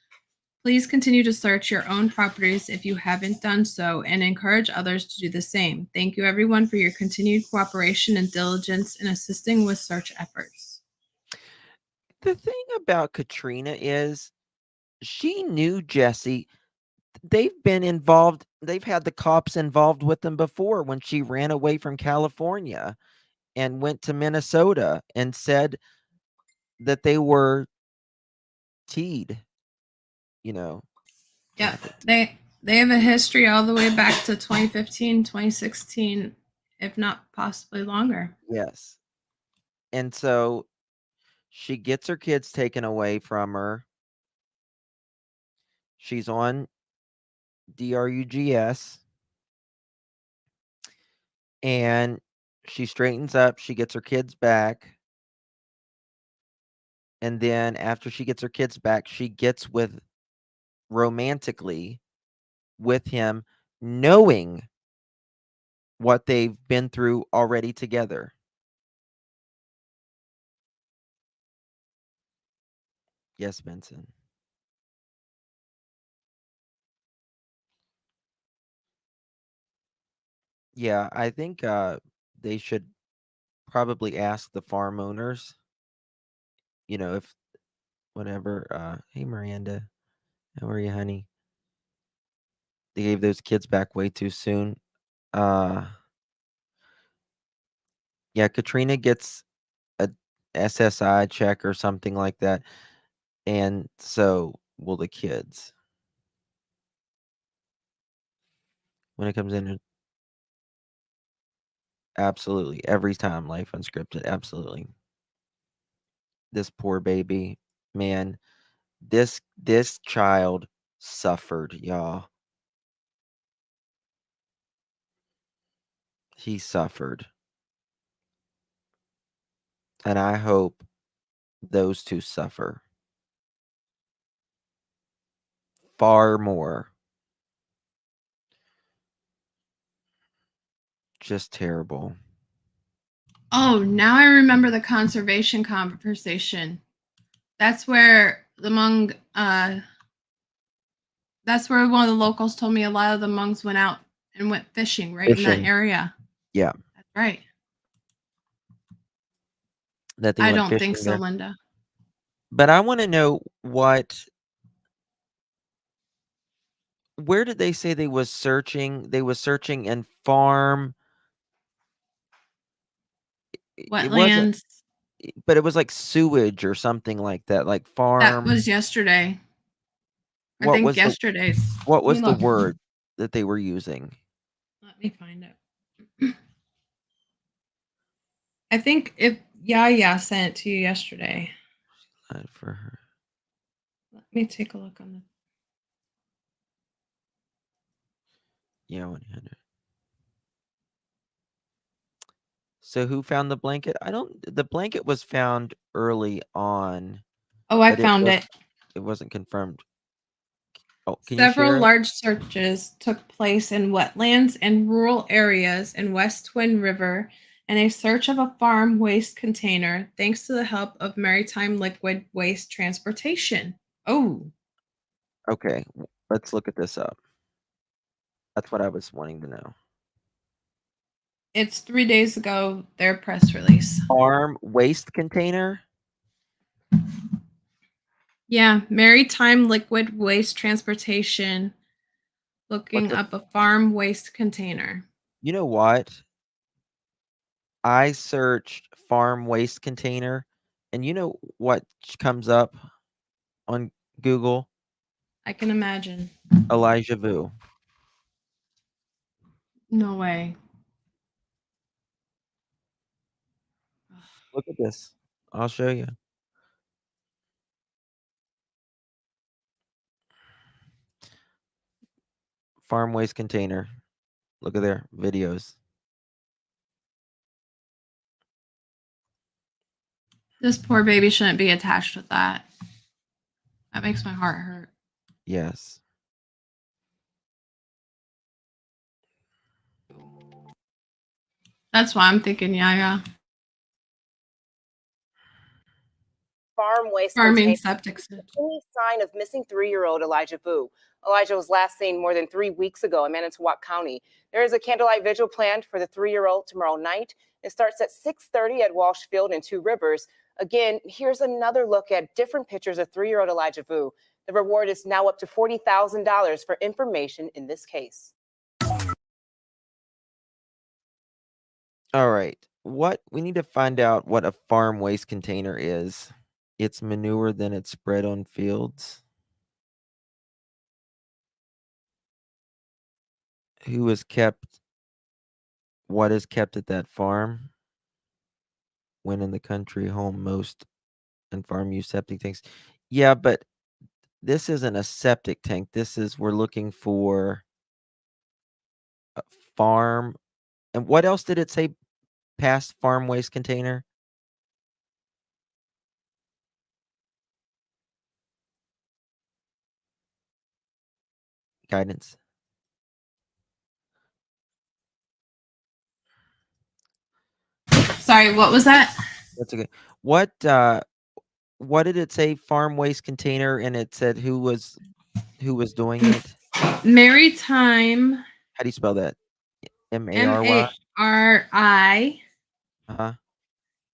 Please continue to search your own properties if you haven't done so and encourage others to do the same. Thank you, everyone, for your continued cooperation and diligence in assisting with search efforts. The thing about Katrina is she knew Jesse. They've been involved. They've had the cops involved with them before when she ran away from California and went to Minnesota and said that they were teed, you know. Yeah, they have a history all the way back to 2015, 2016, if not possibly longer. Yes. And so she gets her kids taken away from her. She's on DRUGS. And she straightens up. She gets her kids back. And then after she gets her kids back, she gets with romantically with him, knowing what they've been through already together. Yes, Benson. Yeah, I think they should probably ask the farm owners, if whenever, hey Miranda, how are you, honey? They gave those kids back way too soon. Yeah, Katrina gets a SSI check or something like that. And so will the kids. When it comes in, absolutely. Every time, Life Unscripted, absolutely. This poor baby, man, this child suffered, y'all. He suffered. And I hope those two suffer far more. Just terrible. Oh, now I remember the conservation conversation. That's where that's where one of the locals told me a lot of the Hmongs went out and went fishing in that area. Yeah. That's right. That they I went don't think fishing so, there. Linda. But I want to know where did they say they was searching? They was searching in farm. It wasn't, Wetlands. but it was like sewage or something like that, like farm. That was yesterday. I What think was yesterday's. what was Let me the look. word that they were using? Let me find it. I think if Yaya sent it to you yesterday. For her. Let me take a look on the. Yeah, 100. So who found the blanket? The blanket was found early on. Oh, I but found it. It wasn't confirmed. Oh, can Several you share it? large searches took place in wetlands and rural areas in West Twin River and a search of a farm waste container thanks to the help of Maritime Liquid Waste Transportation. Oh, Okay, let's look at this up. That's what I was wanting to know. it's 3 days ago, their press release. Farm waste container? Yeah, Maritime Liquid Waste Transportation looking up a farm waste container. You know what? I searched farm waste container, and you know what comes up on Google? I can imagine. Elijah Vu. No way. Look at this. I'll show you. Farm waste container. Look at their videos. This poor baby shouldn't be attached with that. That makes my heart hurt. Yes. That's why I'm thinking, yeah. Farm waste Farming container. septic system. Only sign of missing 3-year-old Elijah Vu. Elijah was last seen more than 3 weeks ago in Manitowoc County. There is a candlelight vigil planned for the 3-year-old tomorrow night. It starts at 6:30 at Walsh Field in Two Rivers. Again, here's another look at different pictures of 3-year-old Elijah Vu. The reward is now up to $40,000 for information in this case. All right. We need to find out what a farm waste container is. It's manure, then it's spread on fields. What is kept at that farm? When in the country home most and farm use septic tanks. Yeah, but this isn't a septic tank. We're looking for a farm. And what else did it say past farm waste container? Guidance. Sorry, what was that? That's okay. What did it say? Farm waste container, and it said who was doing it? Maritime. How do you spell that? MARI Uh-huh.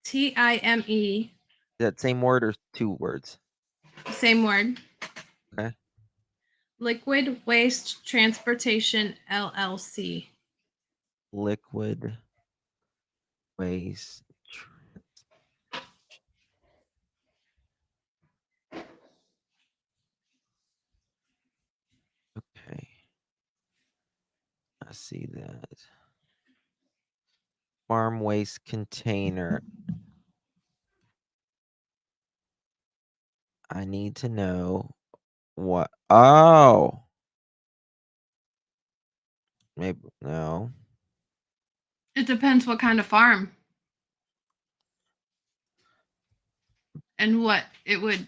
TIME. That same word or two words? Same word. Okay. Liquid Waste Transportation LLC. Liquid waste. Okay. I see that. Farm waste container. I need to know what. Oh. Maybe no. It depends what kind of farm and what it would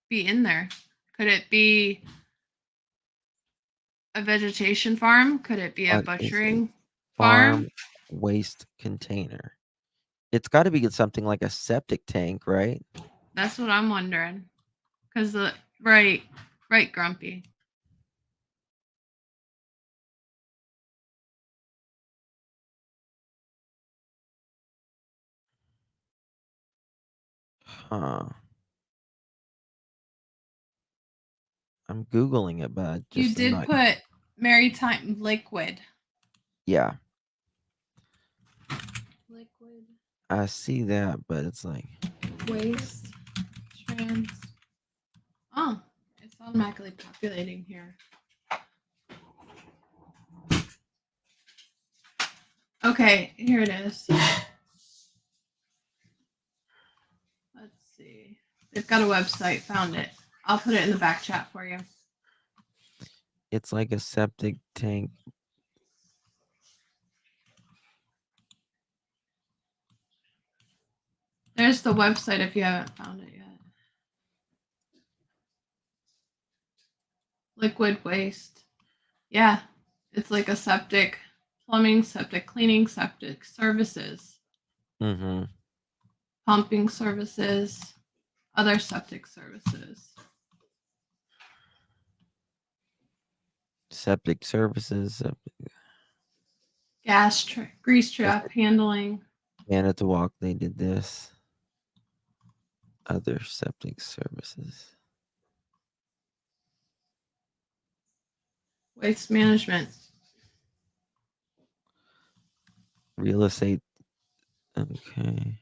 be in there. Could it be a vegetation farm? Could it be a What is butchering farm farm? waste container? It's got to be something like a septic tank, right? That's what I'm wondering. Because right, Grumpy. Huh. I'm Googling it, but I You just am did not. put maritime liquid. Yeah, Liquid I see that, but it's like waste trans. Oh, it's automatically populating here. Okay, here it is. Let's see. They've got a website. Found it. I'll put it in the back chat for you. it's like a septic tank. There's the website if you haven't found it yet. Liquid waste. Yeah, it's like a septic, plumbing, septic cleaning, septic services, Mm-hmm. pumping services, other septic services. Septic services. Grease trap handling. Manitowoc, they did this. Other septic services. Waste management. Real estate. Okay.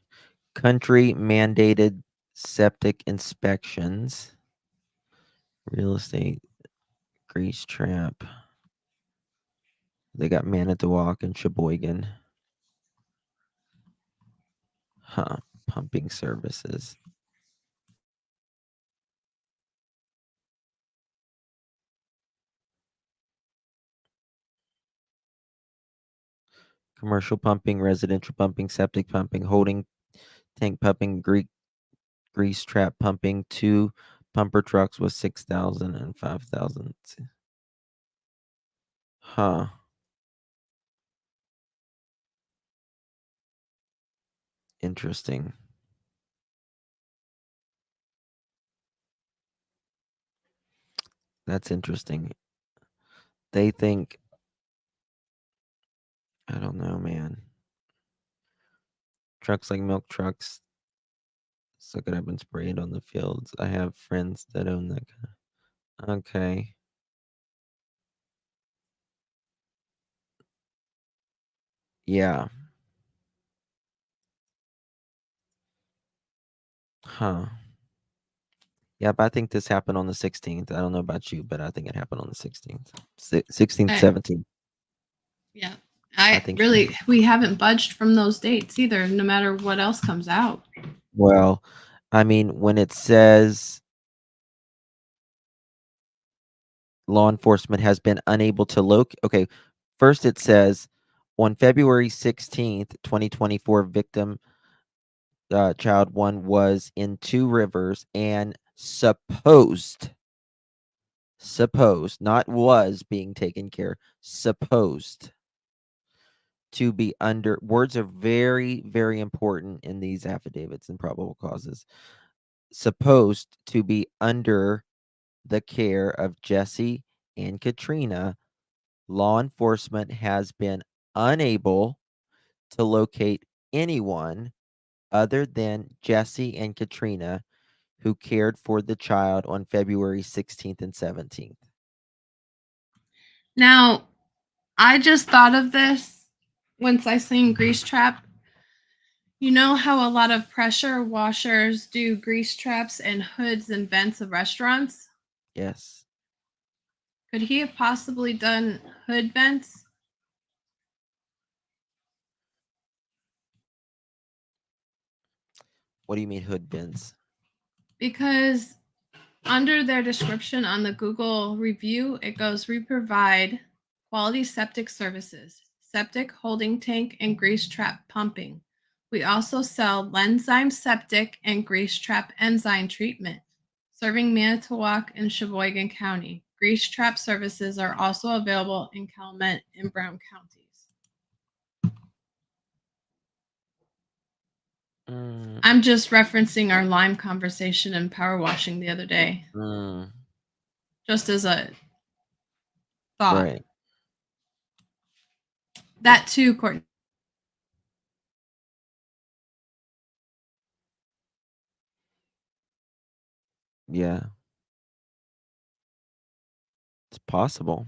Country mandated septic inspections. Real estate. Grease trap. They got Manitowoc and Sheboygan. Huh. Pumping services. Commercial pumping, residential pumping, septic pumping, holding tank pumping, grease trap pumping, 2 pumper trucks with 6,000 and 5,000. Huh. Interesting. That's interesting. They think, I don't know, man. Trucks like milk trucks, suck it up and spray it on the fields. I have friends that own that. Okay. Yeah. Huh. Yep, I think this happened on the 16th. I don't know about you, but I think it happened on the 16th. 16th, I- 17th. Yeah. I I think really, we haven't budged from those dates either, no matter what else comes out. Well, I mean, when it says law enforcement has been unable to locate, okay, first it says on February 16th, 2024, victim child 1 was in Two Rivers and supposed, not was being taken care, supposed to be under, words are very, very important in these affidavits and probable causes. Supposed to be under the care of Jesse and Katrina. Law enforcement has been unable to locate anyone other than Jesse and Katrina who cared for the child on February 16th and 17th. Now, I just thought of this once I seen Grease Trap. You know how a lot of pressure washers do grease traps and hoods and vents of restaurants? Yes. Could he have possibly done hood vents? What do you mean hood bins? Because under their description on the Google review, it goes, we provide quality septic services, septic holding tank and grease trap pumping. We also sell Lenzyme septic and grease trap enzyme treatment, serving Manitowoc and Sheboygan County. Grease trap services are also available in Calumet and Brown counties. Mm, I'm just referencing our Lime conversation and power washing the other day, mm, just as a thought. right. That too, Courtney. Yeah. It's possible.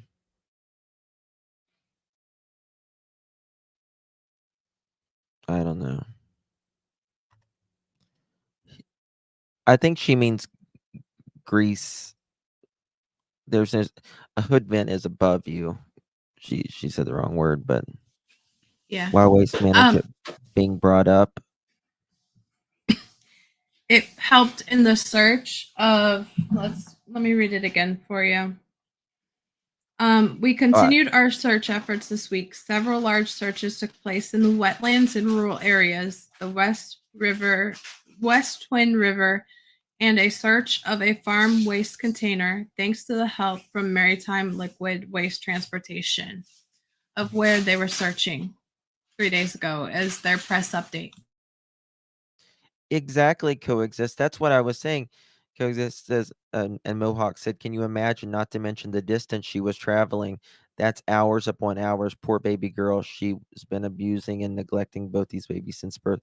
I don't know. I think she means grease. There's a hood vent is above you. She said the wrong word, but Yeah. why waste management being brought up? It helped in the search of let me read it again for you. We continued our search efforts this week. Several large searches took place in the wetlands and rural areas, the West Twin River, and a search of a farm waste container, thanks to the help from Maritime Liquid Waste Transportation, of where they were searching 3 days ago as their press update. Exactly, coexist. That's what I was saying. Coexist says, and Mohawk said, "Can you imagine? Not to mention the distance she was traveling. That's hours upon hours. Poor baby girl. She's been abusing and neglecting both these babies since birth.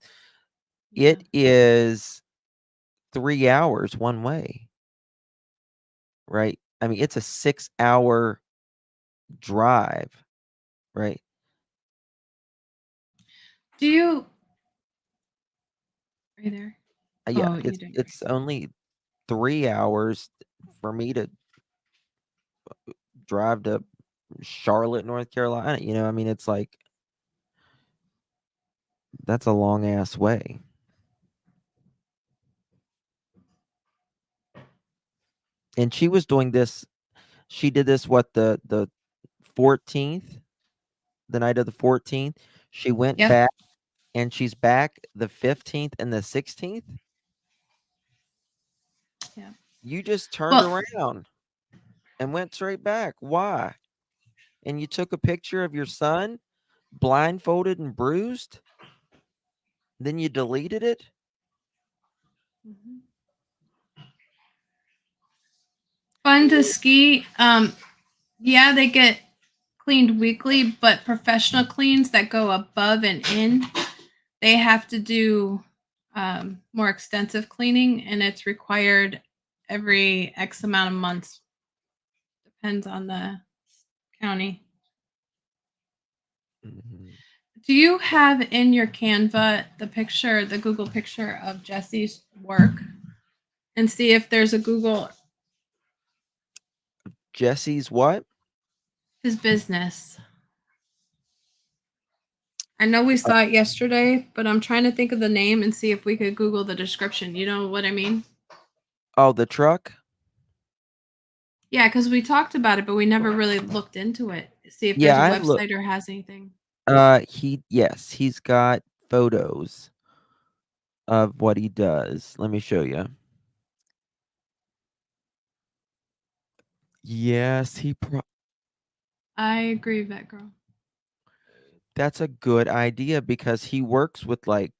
It is 3 hours one way, right? I mean, it's a 6-hour drive, right? Do you Are you there? Yeah, Oh, you didn't. it's only 3 hours for me to drive to Charlotte, North Carolina. I mean, it's like that's a long ass way. And she was doing this. She did this the 14th, the night of the 14th. She went Yep. back, and she's back the 15th and the 16th. Yeah. You just turned Well, around and went straight back. Why? And you took a picture of your son, blindfolded and bruised. Then you deleted it. mhm. Fun to ski. Yeah, they get cleaned weekly, but professional cleans that go above and in, they have to do more extensive cleaning, and it's required every X amount of months. Depends on the county. Mhm. Do you have in your Canva the Google picture of Jesse's work, and see if there's a Google Jesse's what? his business? I know we saw it yesterday, but I'm trying to think of the name and see if we could Google the description. You know what I mean? Oh, the truck? Yeah, because we talked about it, but we never really looked into it. See if there's Yeah, a I look. website or has anything. He's got photos of what he does. Let me show you. Yes, I agree, Vet Girl. that's a good idea because he works with like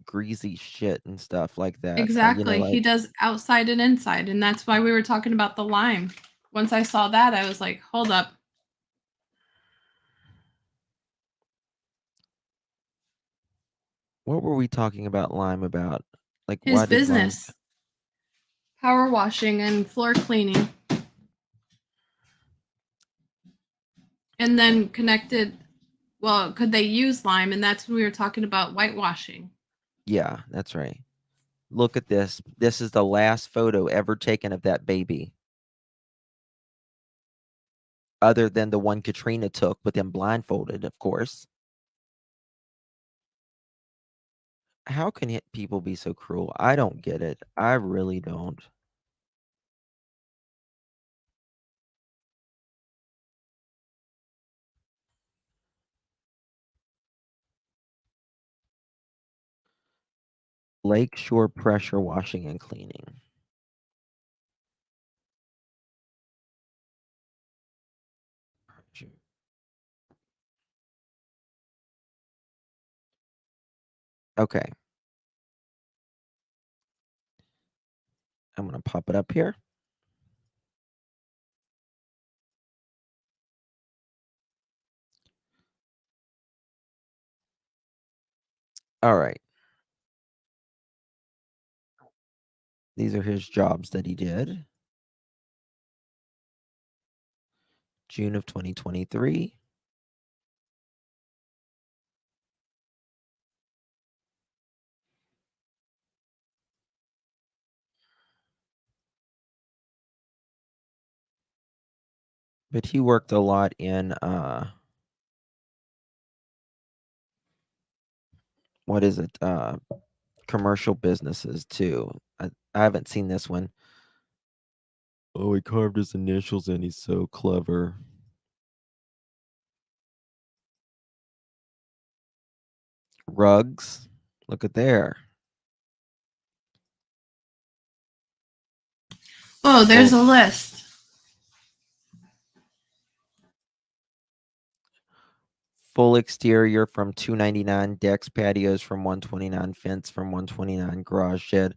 greasy shit and stuff like that. Exactly. He Like does outside and inside, and that's why we were talking about the lime. Once I saw that, I was like, hold up. what were we talking about Lime about? Like His why did Lime business, power washing and floor cleaning. And then connected, well, could they use lime? And that's when we were talking about whitewashing. Yeah, that's right. Look at this. This is the last photo ever taken of that baby. Other than the one Katrina took with him blindfolded, of course. How can people be so cruel? I don't get it. I really don't. Lakeshore pressure washing and cleaning. Okay. I'm going to pop it up here. All right. These are his jobs that he did. June of 2023. But he worked a lot in what is it? Commercial businesses too. I haven't seen this one. Oh, he carved his initials in. He's so clever. Rugs. Look at there. Oh, there's a list. Full exterior from $299, decks, patios from $129, fence from $129, garage shed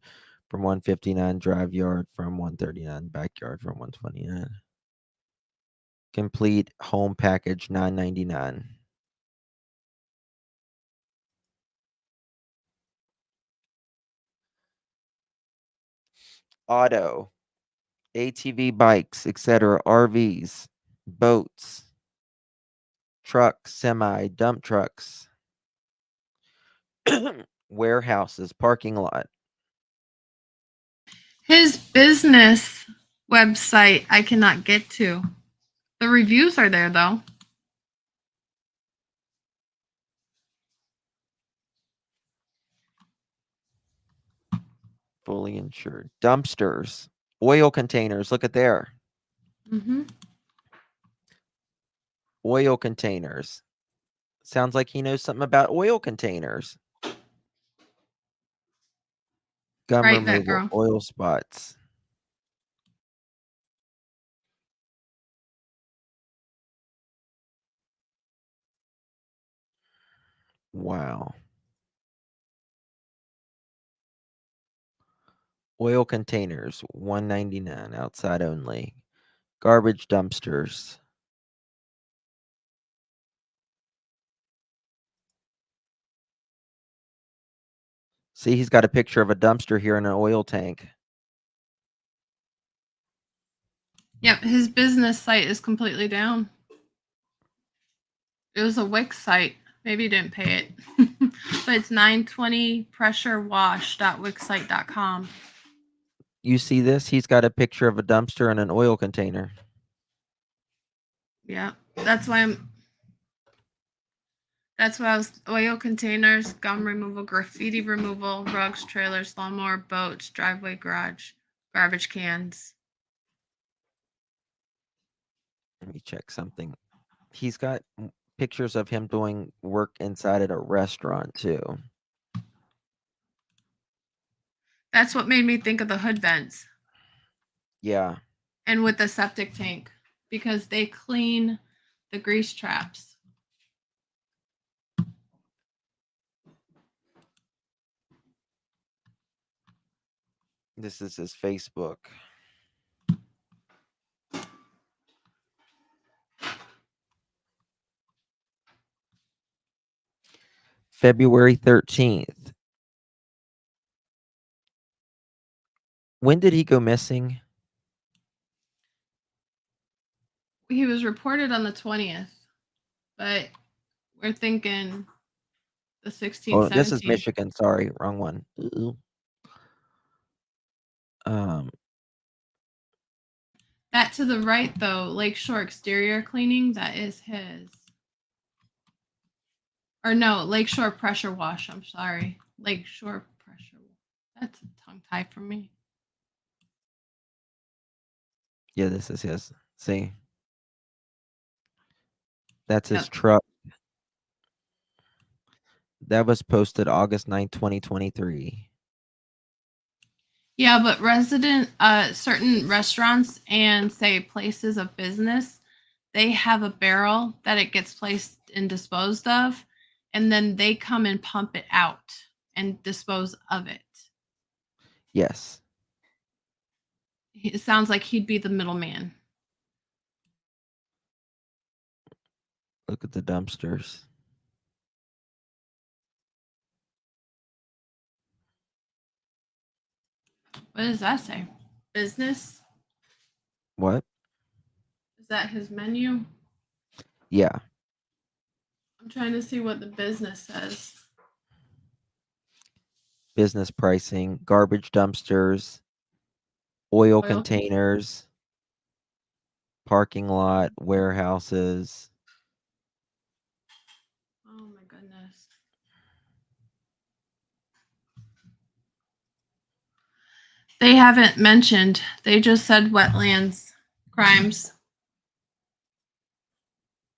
from $159, drive yard from $139, backyard from $129. Complete home package $999. Auto, ATV, bikes, etc., RVs, boats, trucks, semi, dump trucks, warehouses, parking lot. His business website I cannot get to. The reviews are there though. Fully insured. Dumpsters, oil containers. Look at there. Mm-hmm. Oil containers. Sounds like he knows something about oil containers. Gum Right, that removal, girl. oil spots. Wow. Oil containers, $1.99, outside only. Garbage dumpsters. See, he's got a picture of a dumpster here in an oil tank. Yep, his business site is completely down. It was a Wix site. Maybe he didn't pay it. But it's 920pressurewash.wixsite.com. You see this? He's got a picture of a dumpster and an oil container. Yeah, that's why I was oil containers, gum removal, graffiti removal, rugs, trailers, lawnmower, boats, driveway, garage, garbage cans. Let me check something. He's got pictures of him doing work inside at a restaurant too. That's what made me think of the hood vents Yeah. and with the septic tank because they clean the grease traps. This is his Facebook. February 13th. When did he go missing? He was reported on the 20th, but we're thinking the 16th, Oh, 17th. this is Michigan. Sorry, wrong one. Ooh. That to the right, though, Lakeshore exterior cleaning, that is his. Or no, Lakeshore pressure wash. I'm sorry. Lakeshore pressure. That's a tongue tie for me. Yeah, this is his. See? That's his Yep. truck. That was posted August 9th, 2023. Yeah, but certain restaurants and say places of business, they have a barrel that it gets placed and disposed of, and then they come and pump it out and dispose of it. Yes. It sounds like he'd be the middleman. Look at the dumpsters. What does that say? Business? What? Is that his menu? Yeah. I'm trying to see what the business says. Business pricing, garbage dumpsters, oil containers, parking lot, warehouses. Oh my goodness. They haven't mentioned. They just said wetlands crimes.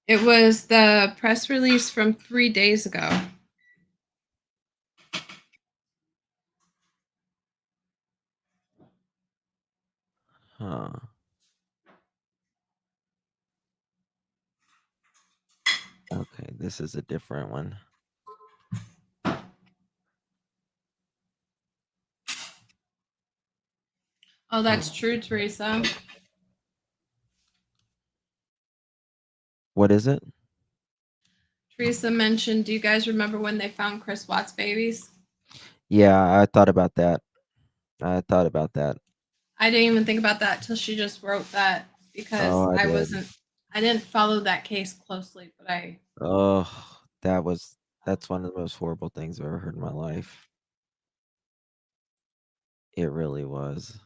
It was the press release from 3 days ago. Huh. Okay, this is a different one. Oh, that's true, Teresa. What is it? Teresa mentioned, do you guys remember when they found Chris Watts' babies? Yeah, I thought about that. I I didn't even think about that till she just wrote that because Oh, I did. I didn't follow that case closely, but Oh, that was That's one of the most horrible things I've ever heard in my life. It really was.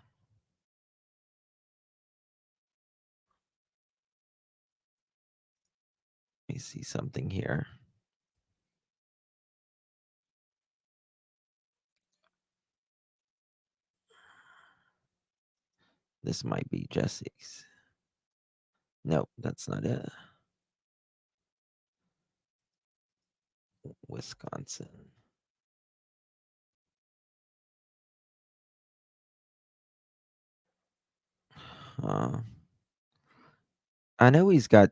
Let me see something here. This might be Jesse's. Nope, that's not it. Wisconsin. I know he's got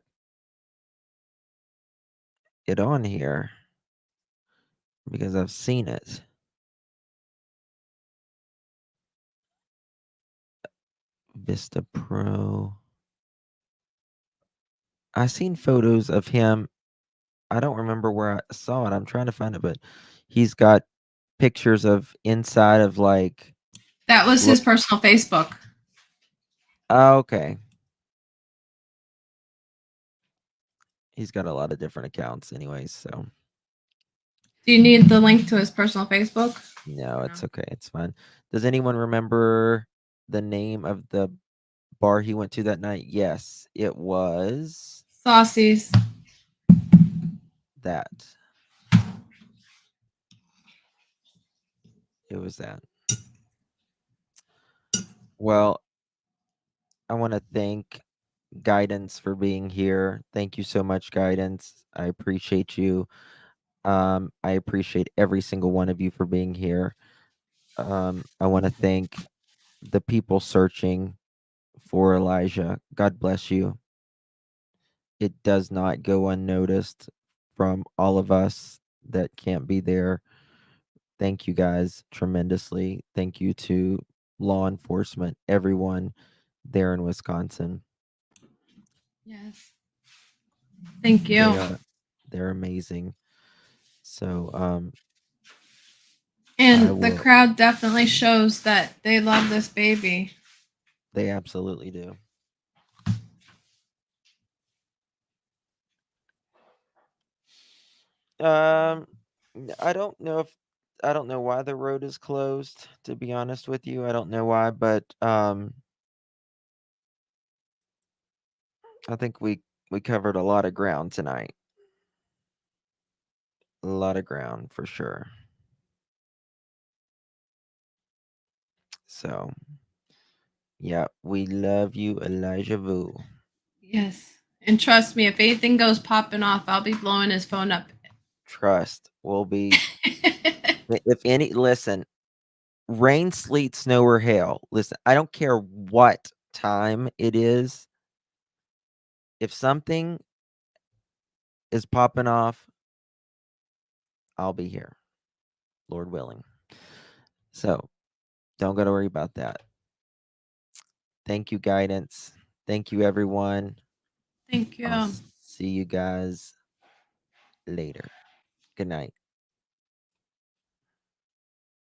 it on here because I've seen it. Vista Pro. I seen photos of him. I don't remember where I saw it. I'm trying to find it, but he's got pictures of inside of like. That was his personal Facebook. Oh, okay. He's got a lot of different accounts, anyways. So. Do you need the link to his personal Facebook? No, it's okay. It's fine. Does anyone remember the name of the bar he went to that night? Yes, it was Saucy's. that. It was that. Well, I want to thank Guidance for being here. Thank you so much, Guidance. I appreciate you. I appreciate every single one of you for being here. I want to thank the people searching for Elijah. God bless you. It does not go unnoticed from all of us that can't be there. Thank you guys tremendously. Thank you to law enforcement, everyone there in Wisconsin. Yes. Thank you. They're amazing. So and the crowd definitely shows that they love this baby. They absolutely do. I don't know why the road is closed, to be honest with you. I don't know why, but I think we covered a lot of ground tonight. A lot of ground for sure. So, yeah, we love you, Elijah Vu. Yes. And trust me, if anything goes popping off, I'll be blowing his phone up. Trust will be listen, rain, sleet, snow, or hail. Listen, I don't care what time it is. If something is popping off, I'll be here, Lord willing. So don't got to worry about that. Thank you, Guidance. Thank you, everyone. Thank you. I'll see you guys later. Good night.